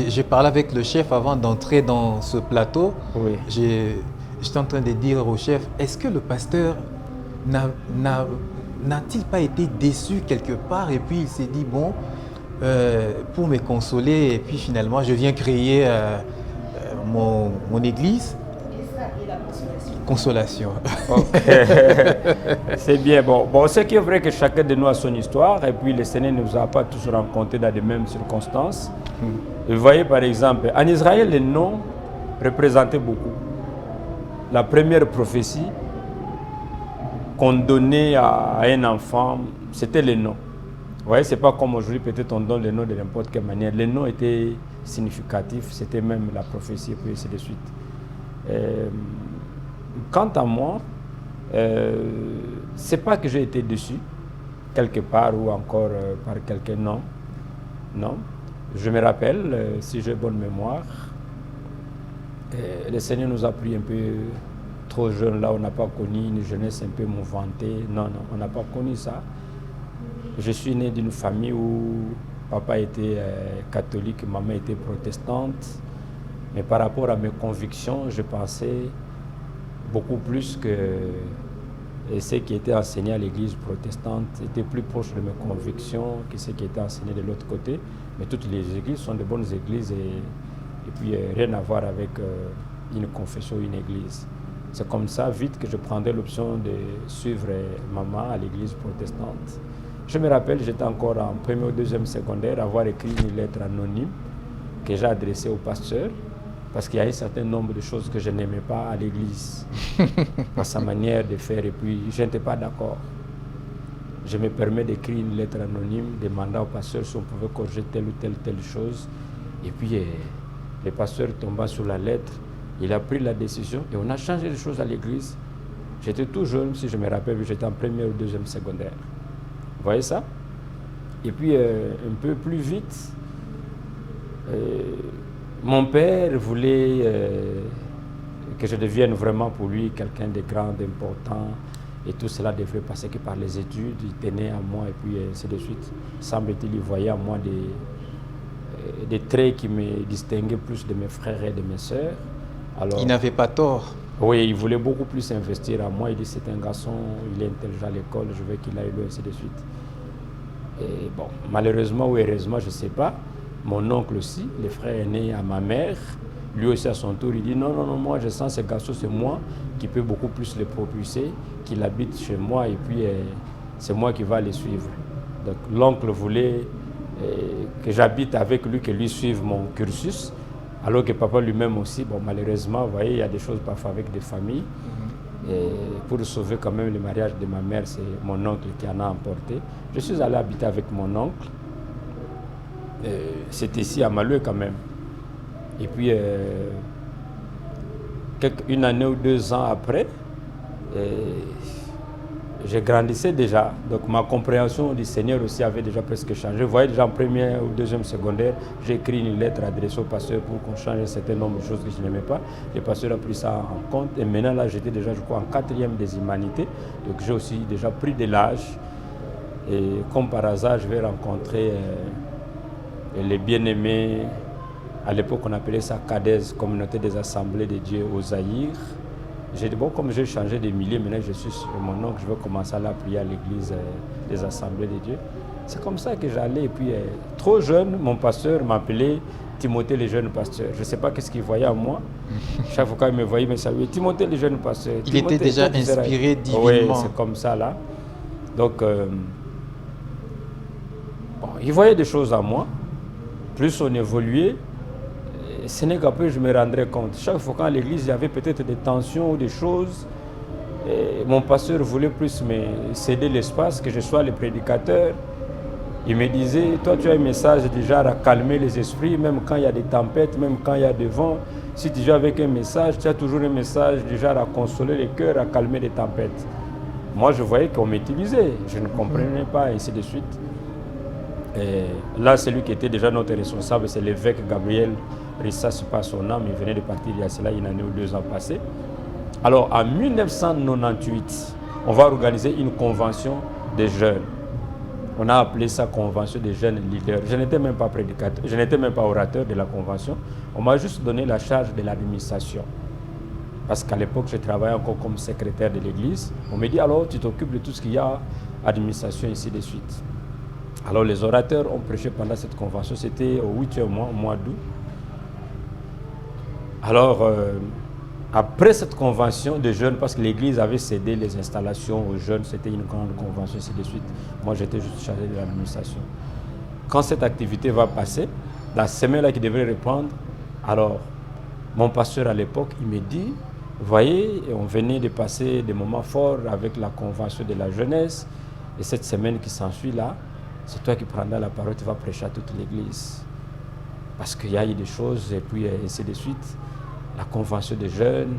j'ai parlé avec le chef avant d'entrer dans ce plateau. Oui. J'étais en train de dire au chef, est-ce que le pasteur n'a-t-il pas été déçu quelque part? Et puis, il s'est dit, bon... pour me consoler, et puis finalement je viens créer mon église. Et ça, et la Consolation. Consolation. Okay. C'est bien. Bon, ce qui est vrai que chacun de nous a son histoire, et puis le Seigneur ne nous a pas tous rencontrés dans les mêmes circonstances. Et vous voyez par exemple, en Israël, les noms représentaient beaucoup. La première prophétie qu'on donnait à un enfant, c'était les noms. Vous voyez, ce n'est pas comme aujourd'hui, peut-être on donne le nom de n'importe quelle manière. Les noms étaient significatifs, c'était même la prophétie, et puis ainsi de suite. Quant à moi, ce n'est pas que j'ai été déçu, quelque part, ou encore par quelqu'un, non. Non. Je me rappelle, si j'ai bonne mémoire, le Seigneur nous a pris un peu trop jeunes, là, on n'a pas connu une jeunesse un peu mouvementée. Non, non, on n'a pas connu ça. Je suis né d'une famille où papa était catholique, maman était protestante. Mais par rapport à mes convictions, je pensais beaucoup plus que ce qui était enseigné à l'église protestante était plus proche de mes convictions que ce qui était enseigné de l'autre côté. Mais toutes les églises sont de bonnes églises et puis rien à voir avec une confession, une église. C'est comme ça, vite, que je prendrais l'option de suivre maman à l'église protestante. Je me rappelle, j'étais encore en premier ou deuxième secondaire, avoir écrit une lettre anonyme que j'ai adressée au pasteur parce qu'il y a un certain nombre de choses que je n'aimais pas à l'église, par sa manière de faire, et puis je n'étais pas d'accord. Je me permets d'écrire une lettre anonyme demandant au pasteur si on pouvait corriger telle ou telle chose. Et puis le pasteur tomba sur la lettre, il a pris la décision et on a changé les choses à l'église. J'étais tout jeune, si je me rappelle, j'étais en première ou deuxième secondaire. Vous voyez ça? Et puis, un peu plus vite, mon père voulait que je devienne vraiment pour lui quelqu'un de grand, d'important. Et tout cela devrait passer que par les études. Il tenait à moi et puis ainsi de suite. Semble-t-il, il voyait à moi des traits qui me distinguaient plus de mes frères et de mes sœurs. Alors, il n'avait pas tort. Oui, il voulait beaucoup plus investir à moi. Il dit c'est un garçon, il est intelligent à l'école, je veux qu'il aille loin, ainsi de suite. Et bon, malheureusement ou heureusement, je ne sais pas, mon oncle aussi, le frère aîné à ma mère, lui aussi à son tour, il dit non, moi je sens ce garçon, c'est moi qui peux beaucoup plus le propulser, qu'il habite chez moi et puis c'est moi qui va le suivre. Donc l'oncle voulait que j'habite avec lui, que lui suive mon cursus. Alors que papa lui-même aussi, bon, malheureusement, vous voyez, il y a des choses parfois avec des familles. Et pour sauver quand même le mariage de ma mère, c'est mon oncle qui en a emporté. Je suis allé habiter avec mon oncle. C'était ici à Maloué quand même. Et puis, une année ou 2 ans après, je grandissais déjà, donc ma compréhension du Seigneur aussi avait déjà presque changé. Vous voyez, déjà en première ou deuxième secondaire, j'ai écrit une lettre adressée au pasteur pour qu'on change un certain nombre de choses que je n'aimais pas. Le pasteur a pris ça en compte et maintenant là j'étais déjà, je crois, en 4e des humanités, donc j'ai aussi déjà pris de l'âge. Et comme par hasard, je vais rencontrer les bien-aimés. À l'époque, on appelait ça CADES, Communauté des Assemblées de Dieu au Zaïre. J'ai dit, bon, comme j'ai changé de milieu, maintenant je suis sur mon oncle, je vais commencer à la prier à l'église des Assemblées de Dieu. C'est comme ça que j'allais. Et puis, trop jeune, mon pasteur m'appelait Timothée le jeune pasteur. Je ne sais pas qu'est-ce qu'il voyait en moi. Chaque fois qu'il me voyait, il me saluait Timothée le jeune pasteur. Il était déjà inspiré divinement. Oui, c'est comme ça là. Donc, bon, il voyait des choses en moi. Plus on évoluait, ce n'est qu'après je me rendrais compte. Chaque fois qu'à l'église, il y avait peut-être des tensions ou des choses. Et mon pasteur voulait plus me céder l'espace, que je sois le prédicateur. Il me disait, toi tu as un message du genre à calmer les esprits, même quand il y a des tempêtes, même quand il y a des vents. Si tu viens avec un message, tu as toujours un message du genre à consoler les cœurs, à calmer les tempêtes. Moi je voyais qu'on m'utilisait, je ne comprenais pas, et ainsi de suite. Et là, celui qui était déjà notre responsable, c'est l'évêque Gabriel Rissas, par son âme. Il venait de partir il y a cela une année ou 2 ans passés. Alors, en 1998, on va organiser une convention des jeunes. On a appelé ça convention des jeunes leaders. Je n'étais même pas prédicateur, je n'étais même pas orateur de la convention. On m'a juste donné la charge de l'administration. Parce qu'à l'époque, je travaillais encore comme secrétaire de l'église. On m'a dit, alors, tu t'occupes de tout ce qu'il y a, administration, ainsi de suite. Alors les orateurs ont prêché pendant cette convention, c'était au 8e mois, au mois d'août. Alors, après cette convention de jeunes, parce que l'église avait cédé les installations aux jeunes, c'était une grande convention, ainsi de suite. Moi, j'étais juste chargé de l'administration. Quand cette activité va passer, la semaine-là qui devrait reprendre, alors, mon pasteur à l'époque, il me dit, vous voyez, on venait de passer des moments forts avec la convention de la jeunesse, et cette semaine qui s'ensuit là, c'est toi qui prendras la parole, tu vas prêcher à toute l'église. Parce qu'il y a eu des choses, et puis ainsi de suite. La convention des jeunes,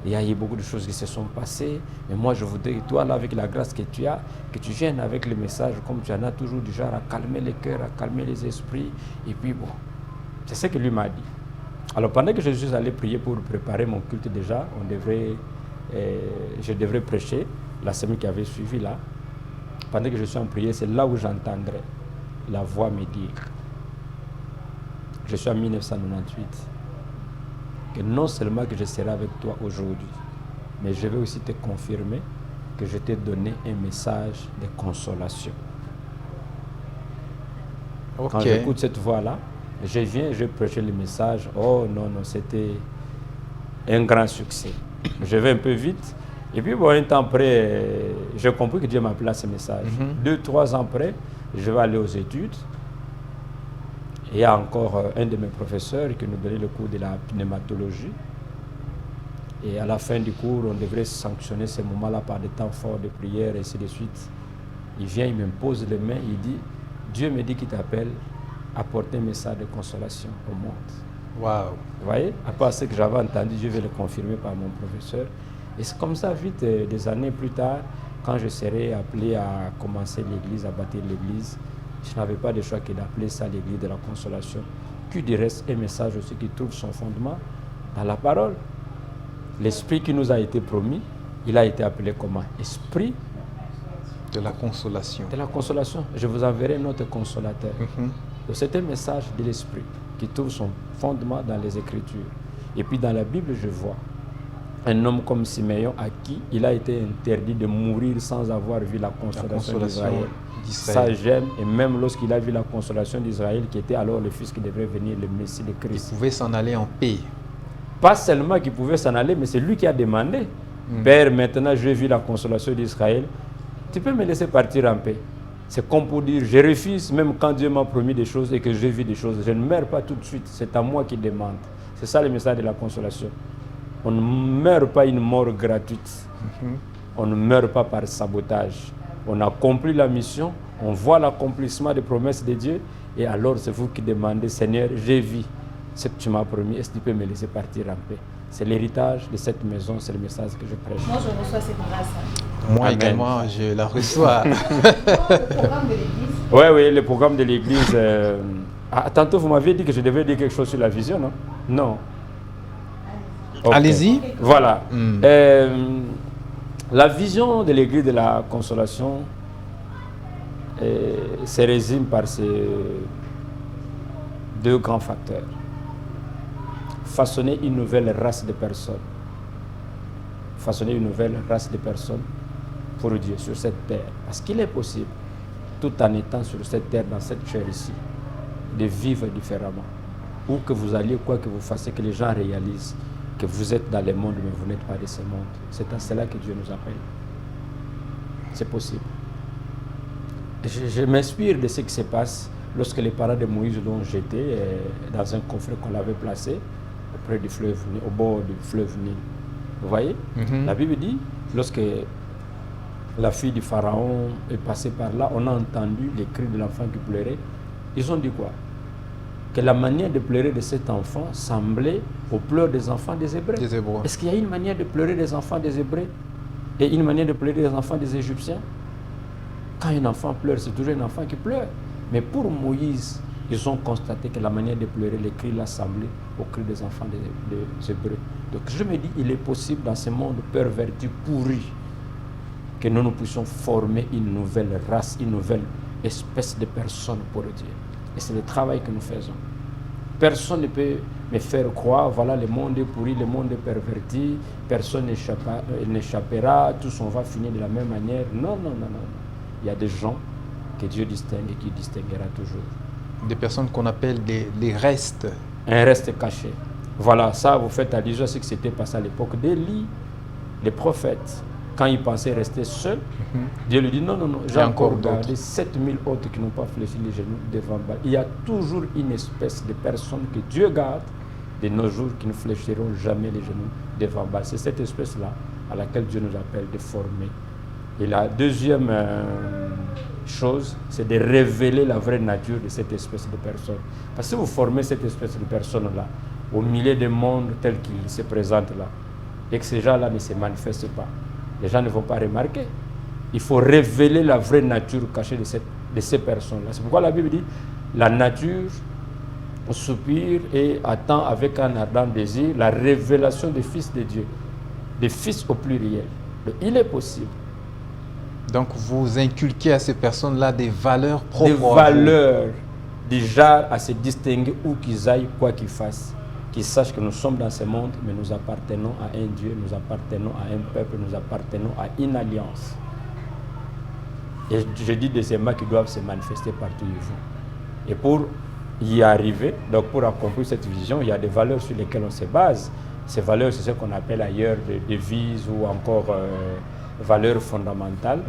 il y a eu beaucoup de choses qui se sont passées. Mais moi, je voudrais que toi, là, avec la grâce que tu as, que tu viennes avec le message, comme tu en as toujours du genre, à calmer les cœurs, à calmer les esprits. Et puis bon, c'est ce que lui m'a dit. Alors pendant que je suis allé prier pour préparer mon culte déjà, je devrais prêcher la semaine qui avait suivi là. Pendant que je suis en prière, c'est là où j'entendrai la voix me dire, je suis en 1998, que non seulement que je serai avec toi aujourd'hui, mais je vais aussi te confirmer que je t'ai donné un message de consolation. Okay. Quand j'écoute cette voix-là, je viens, je prêche le message. Oh non, c'était un grand succès. Je vais un peu vite. Et puis, bon, un temps après, j'ai compris que Dieu m'a appelé à ce message. 2-3 ans après, je vais aller aux études. Et il y a encore un de mes professeurs qui nous donnait le cours de la pneumatologie. Et à la fin du cours, on devrait sanctionner ces moments-là par des temps forts de prière, et ainsi de suite. Il vient, il me pose les mains, il dit, Dieu me dit qu'il t'appelle à porter un message de consolation au monde. Waouh! Vous voyez, à part ce que j'avais entendu, je vais le confirmer par mon professeur. Et c'est comme ça, vite, des années plus tard, quand je serai appelé à commencer l'église, à bâtir l'église, je n'avais pas de choix que d'appeler ça l'église de la consolation. Puis du reste, un message aussi qui trouve son fondement dans la parole. l'esprit qui nous a été promis, il a été appelé comment? Esprit de la consolation. De la consolation. Je vous enverrai notre consolateur. Donc c'est un message de l'esprit qui trouve son fondement dans les Écritures. Et puis dans la Bible, je vois un homme comme Siméon à qui il a été interdit de mourir sans avoir vu la consolation d'Israël. Ça j'aime, et même lorsqu'il a vu la consolation d'Israël, qui était alors le fils qui devrait venir, le Messie de Christ. Il pouvait s'en aller en paix. Pas seulement qu'il pouvait s'en aller, mais c'est lui qui a demandé. Père, maintenant j'ai vu la consolation d'Israël, tu peux me laisser partir en paix. C'est comme pour dire, je refuse même quand Dieu m'a promis des choses et que j'ai vu des choses. Je ne meurs pas tout de suite, c'est à moi qui demande. C'est ça le message de la consolation. On ne meurt pas une mort gratuite. On ne meurt pas par sabotage. On accomplit la mission, on voit l'accomplissement des promesses de Dieu, et alors c'est vous qui demandez, Seigneur, j'ai vu ce que tu m'as promis, est-ce que tu peux me laisser partir en paix? C'est l'héritage de cette maison, c'est le message que je prêche. Moi, je reçois cette grâce. Moi Amen. également, je la reçois. Le programme de l'Église. Oui, le programme de l'Église. Tantôt, vous m'avez dit que je devais dire quelque chose sur la vision, non? Non. Okay. Allez-y. Voilà. La vision de l'Église de la Consolation se résume par ces deux grands facteurs. Façonner une nouvelle race de personnes. Façonner une nouvelle race de personnes pour Dieu sur cette terre. Parce qu'il est possible, tout en étant sur cette terre, dans cette chair ici, de vivre différemment. Où que vous alliez, quoi que vous fassiez, que les gens réalisent que vous êtes dans le monde, mais vous n'êtes pas de ce monde. C'est à cela que Dieu nous appelle. C'est possible. Je m'inspire de ce qui se passe lorsque les parents de Moïse l'ont jeté dans un coffre qu'on l'avait placé auprès du fleuve, au bord du fleuve Nil. Vous voyez? La Bible dit, lorsque la fille du Pharaon est passée par là, on a entendu les cris de l'enfant qui pleurait. Ils ont dit quoi? Que la manière de pleurer de cet enfant semblait aux pleurs des enfants des Hébreux. Est-ce qu'il y a une manière de pleurer des enfants des Hébreux et une manière de pleurer des enfants des Égyptiens? Quand un enfant pleure, c'est toujours un enfant qui pleure. Mais pour Moïse, ils ont constaté que la manière de pleurer, les cris là semblaient aux cris des enfants des Hébreux. Donc je me dis, il est possible dans ce monde perverti, pourri, que nous puissions former une nouvelle race, une nouvelle espèce de personnes pour Dieu. Et c'est le travail que nous faisons. Personne ne peut me faire croire, voilà, le monde est pourri, le monde est perverti, personne n'échappera, tous on va finir de la même manière. Non. Il y a des gens que Dieu distingue et qui distinguera toujours. Des personnes qu'on appelle des restes. Un reste caché. Voilà, ça vous faites allusion à ce qui s'était passé à l'époque d'Élie, les prophètes. Quand ils pensaient rester seuls, Dieu lui dit non, j'ai encore gardé 7000 autres qui n'ont pas fléchi les genoux devant Baal. Il y a toujours une espèce de personnes que Dieu garde de nos jours qui ne fléchiront jamais les genoux devant Baal. C'est cette espèce-là à laquelle Dieu nous appelle de former. Et la deuxième chose, c'est de révéler la vraie nature de cette espèce de personne. Parce que si vous formez cette espèce de personne-là au milieu des mondes tels qu'ils se présentent là, et que ces gens-là ne se manifestent pas, les gens ne vont pas remarquer. Il faut révéler la vraie nature cachée de ces personnes-là. C'est pourquoi la Bible dit, la nature soupire et attend avec un ardent désir la révélation des fils de Dieu, des fils au pluriel. Donc, il est possible. Donc vous inculquez à ces personnes-là des valeurs propres. Des valeurs du genre à se distinguer où qu'ils aillent, quoi qu'ils fassent. Qu'ils sachent que nous sommes dans ce monde, mais nous appartenons à un Dieu, nous appartenons à un peuple, nous appartenons à une alliance. Et je dis des éléments qui doivent se manifester partout où ils vont. Et pour y arriver, donc pour accomplir cette vision, il y a des valeurs sur lesquelles on se base. Ces valeurs, c'est ce qu'on appelle ailleurs des devises ou encore valeurs fondamentales.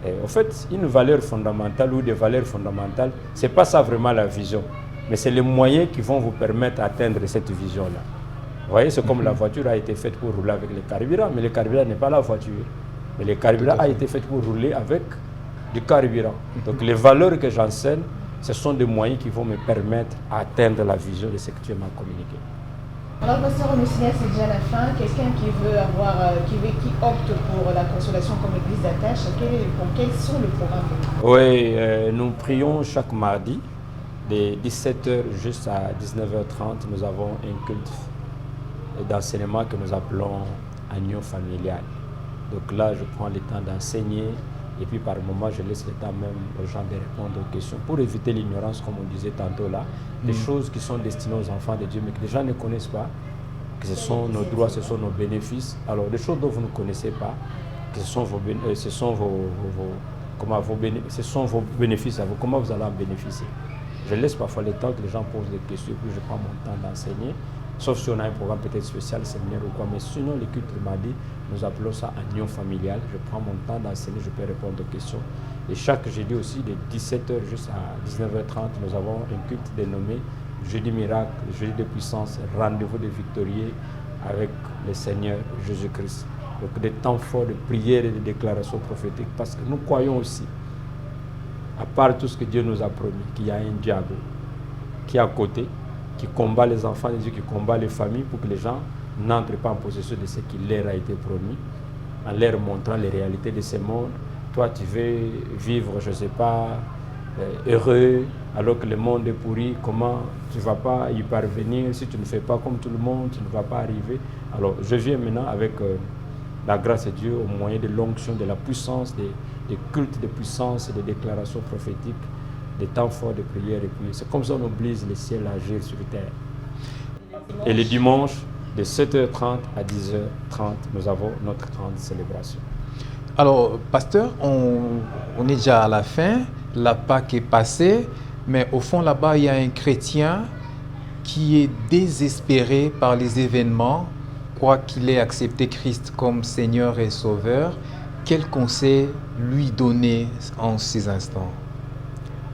Et en fait, une valeur fondamentale ou des valeurs fondamentales, ce n'est pas ça vraiment la vision. Mais c'est les moyens qui vont vous permettre d'atteindre cette vision-là. Vous voyez, c'est comme la voiture a été faite pour rouler avec le carburant, mais le carburant n'est pas la voiture. Mais le carburant a été fait pour rouler avec du carburant. Donc les valeurs que j'enseigne, ce sont des moyens qui vont me permettre d'atteindre la vision de ce que tu m'as communiqué. Alors, pasteur Onesime, c'est déjà la fin. Quelqu'un qui opte pour la consolation comme église d'attache, quels sont les programmes? Oui, nous prions chaque mardi. De 17h jusqu'à 19h30, nous avons un culte d'enseignement que nous appelons agneau familial. Donc là, je prends le temps d'enseigner et puis par moment, je laisse le temps même aux gens de répondre aux questions pour éviter l'ignorance, comme on disait tantôt là, des choses qui sont destinées aux enfants de Dieu mais que les gens ne connaissent pas, que ce sont nos droits, ce sont nos bénéfices. Alors, des choses dont vous ne connaissez pas, que ce sont vos bénéfices à vous, comment vous allez en bénéficier. Je laisse parfois le temps que les gens posent des questions, puis je prends mon temps d'enseigner. Sauf si on a un programme peut-être spécial, séminaire ou quoi. Mais sinon, le culte m'a dit, nous appelons ça agneau familial. Je prends mon temps d'enseigner, je peux répondre aux questions. Et chaque jeudi aussi, de 17h jusqu'à 19h30, nous avons un culte dénommé Jeudi miracle, jeudi de puissance, rendez-vous de victorieux avec le Seigneur Jésus-Christ. Donc des temps forts de prière et de déclarations prophétiques, parce que nous croyons aussi, à part tout ce que Dieu nous a promis, qu'il y a un diable qui est à côté, qui combat les enfants de Dieu, qui combat les familles pour que les gens n'entrent pas en possession de ce qui leur a été promis, en leur montrant les réalités de ce monde. Toi, tu veux vivre, je ne sais pas, heureux, alors que le monde est pourri. Comment tu ne vas pas y parvenir? Si tu ne fais pas comme tout le monde, tu ne vas pas arriver. Alors, je viens maintenant avec la grâce de Dieu au moyen de l'onction, de la puissance, des cultes de puissance et des déclarations prophétiques, des temps forts de prière. Et puis, c'est comme ça qu'on oblige le ciel à agir sur terre. Et le dimanche, de 7h30 à 10h30, nous avons notre grande célébration. Alors, pasteur, on est déjà à la fin, la Pâque est passée, mais au fond là-bas, il y a un chrétien qui est désespéré par les événements, croit qu'il ait accepté Christ comme Seigneur et Sauveur. Quel conseil lui donner en ces instants?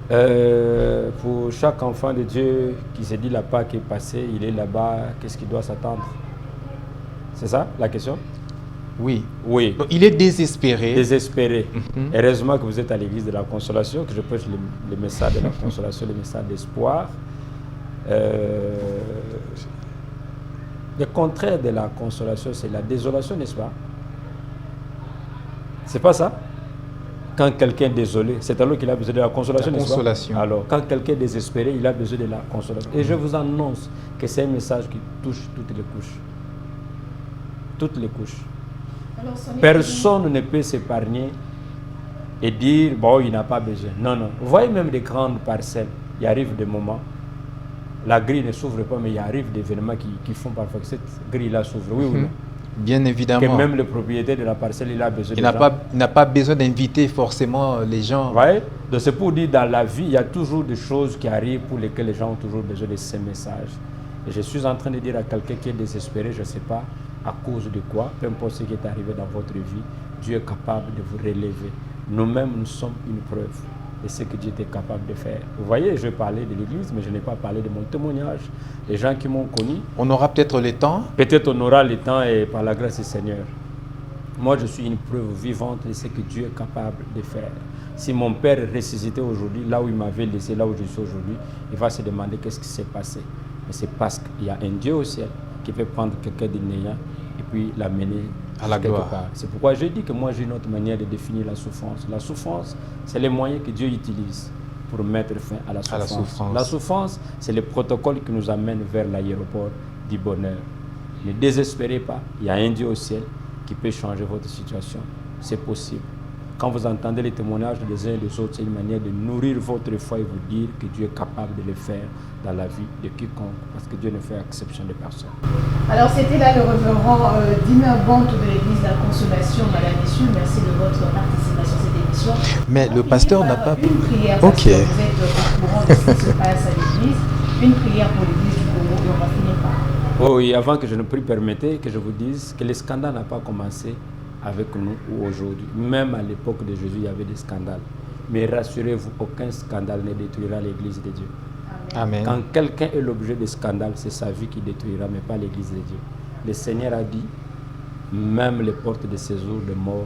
Pour chaque enfant de Dieu qui se dit la Pâque est passée, il est là-bas, qu'est-ce qu'il doit s'attendre? C'est ça la question? Oui. Oui. Donc, il est désespéré. Désespéré. Heureusement que vous êtes à l'église de la Consolation, que je prêche le message de la Consolation, le message d'espoir. Le contraire de la consolation, c'est la désolation, n'est-ce pas? C'est pas ça? Quand quelqu'un est désolé, c'est alors qu'il a besoin de la consolation, n'est-ce pas? Consolation. Alors, quand quelqu'un est désespéré, il a besoin de la consolation. Et je vous annonce que c'est un message qui touche toutes les couches. Toutes les couches. Alors, Personne ne peut s'épargner et dire, bon, il n'a pas besoin. Non, non. Vous voyez même des grandes parcelles, il arrive des moments, la grille ne s'ouvre pas, mais il arrive des événements qui font parfois que cette grille-là s'ouvre. Oui ou non? Bien évidemment. Que même le propriétaire de la parcelle, il a besoin de Il n'a pas besoin d'inviter forcément les gens. Vous voyez? Donc c'est pour dire, dans la vie, il y a toujours des choses qui arrivent pour lesquelles les gens ont toujours besoin de ces messages. Et je suis en train de dire à quelqu'un qui est désespéré, je ne sais pas à cause de quoi, peu importe ce qui est arrivé dans votre vie, Dieu est capable de vous relever. Nous-mêmes, nous sommes une preuve de ce que Dieu était capable de faire. Vous voyez, je parlais de l'Église, mais je n'ai pas parlé de mon témoignage. Les gens qui m'ont connu. On aura peut-être le temps. Peut-être on aura le temps et par la grâce du Seigneur. Moi, je suis une preuve vivante de ce que Dieu est capable de faire. Si mon père est ressuscité aujourd'hui, là où il m'avait laissé, là où je suis aujourd'hui, il va se demander qu'est-ce qui s'est passé. Mais c'est parce qu'il y a un Dieu au ciel qui peut prendre quelqu'un de néant et puis l'amener à la gloire. C'est pourquoi je dis que moi j'ai une autre manière de définir la souffrance. La souffrance, c'est les moyens que Dieu utilise pour mettre fin à la souffrance. La souffrance, c'est le protocole qui nous amène vers l'aéroport du bonheur. Ne désespérez pas, il y a un Dieu au ciel qui peut changer votre situation. C'est possible. Quand vous entendez les témoignages des uns et des autres, c'est une manière de nourrir votre foi et vous dire que Dieu est capable de le faire dans la vie de quiconque, parce que Dieu ne fait exception de personne. Alors c'était là le révérend Dina Bante de l'église de la Consolation. Madame, messieurs, merci de votre participation à cette émission. Mais le pasteur n'a pas... Une prière, parce que vous êtes au courant de ce qui se passe à l'église. Une prière pour l'église du Congo et on va finir par... Oui, avant que je ne prie, permettez que je vous dise que le scandale n'a pas commencé avec nous ou aujourd'hui. Même à l'époque de Jésus, il y avait des scandales. Mais rassurez-vous, aucun scandale ne détruira l'église de Dieu. Amen. Quand quelqu'un est l'objet de scandale, c'est sa vie qui détruira, mais pas l'église de Dieu. Le Seigneur a dit, même les portes de séjour de mort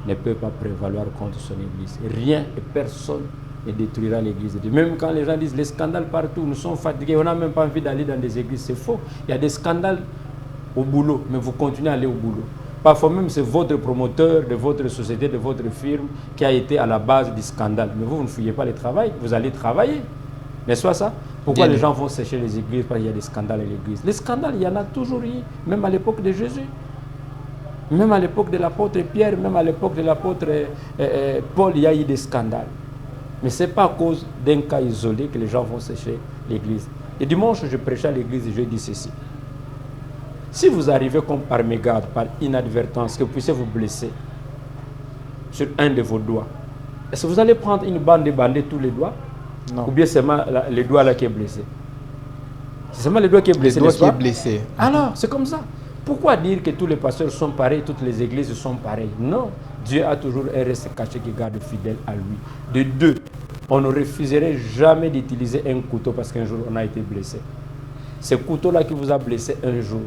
ne peuvent pas prévaloir contre son église. Rien et personne ne détruira l'église de Dieu. Même quand les gens disent les scandales partout, nous sommes fatigués, on n'a même pas envie d'aller dans des églises, c'est faux. Il y a des scandales au boulot, mais vous continuez à aller au boulot. Parfois même c'est votre promoteur de votre société, de votre firme qui a été à la base du scandale. Mais vous ne fuyez pas le travail, vous allez travailler. N'est-ce pas ça? Pourquoi Bien les aimé. gens vont sécher les églises? Parce qu'il y a des scandales à l'église. Les scandales, il y en a toujours eu, même à l'époque de Jésus. Même à l'époque de l'apôtre Pierre, même à l'époque de l'apôtre Paul, il y a eu des scandales. Mais ce n'est pas à cause d'un cas isolé que les gens vont sécher l'église. Et dimanche, je prêchais à l'église et je dis ceci. Si vous arrivez comme par mégarde, par inadvertance, que vous puissiez vous blesser sur un de vos doigts, est-ce que vous allez prendre une bande et bander tous les doigts? Non. Ou bien c'est seulement le doigt là qui est blessé? C'est seulement le doigt qui est blessé, Le doigt n'est-ce qui est pas? blessé. Alors, c'est comme ça. Pourquoi dire que tous les pasteurs sont pareils, toutes les églises sont pareilles? Non. Dieu a toujours un reste caché qui garde fidèle à lui. De deux, on ne refuserait jamais d'utiliser un couteau parce qu'un jour on a été blessé. Ce couteau-là qui vous a blessé un jour,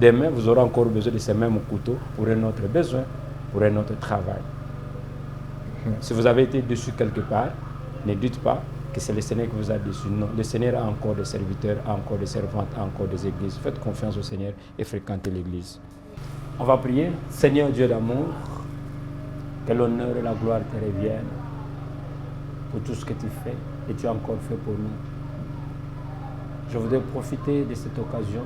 demain vous aurez encore besoin de ce même couteau pour un autre besoin, pour un autre travail. Si vous avez été déçu quelque part, ne dites pas que c'est le Seigneur qui vous a déçu. Non, le Seigneur a encore des serviteurs, a encore des servantes, a encore des églises. Faites confiance au Seigneur et fréquentez l'église. On va prier. Seigneur Dieu d'amour, que l'honneur et la gloire te reviennent pour tout ce que tu fais et tu as encore fait pour nous. Je voudrais profiter de cette occasion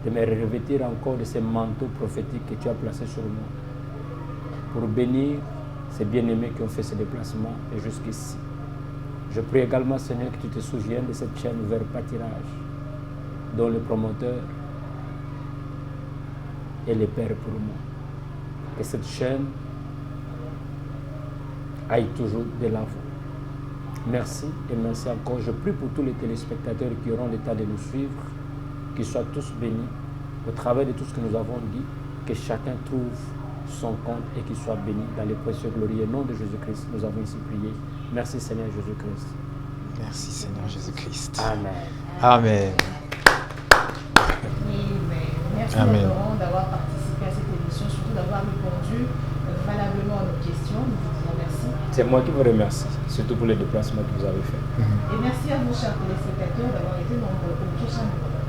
de me revêtir encore de ces manteaux prophétiques que tu as placés sur moi pour bénir ces bien-aimés qui ont fait ce déplacement et jusqu'ici. Je prie également, Seigneur, que tu te souviennes de cette chaîne vers pâturage, dont le promoteur est le Père pour moi. Que cette chaîne aille toujours de l'avant. Merci et merci encore. Je prie pour tous les téléspectateurs qui auront le temps de nous suivre, qu'ils soient tous bénis au travers de tout ce que nous avons dit, que chacun trouve son compte et qu'il soit béni dans les précieux glorieux nom de Jésus-Christ. Nous avons ici prié. Merci Seigneur Jésus-Christ. Merci Seigneur Jésus-Christ. Amen. Amen. Merci Amen. Laurent d'avoir participé à cette émission, surtout d'avoir répondu valablement à nos questions. Nous vous disons merci. C'est moi qui vous remercie, surtout pour les déplacements que vous avez faits. Et merci à vous, chers téléspectateurs, d'avoir été nombreux au prochain numéro.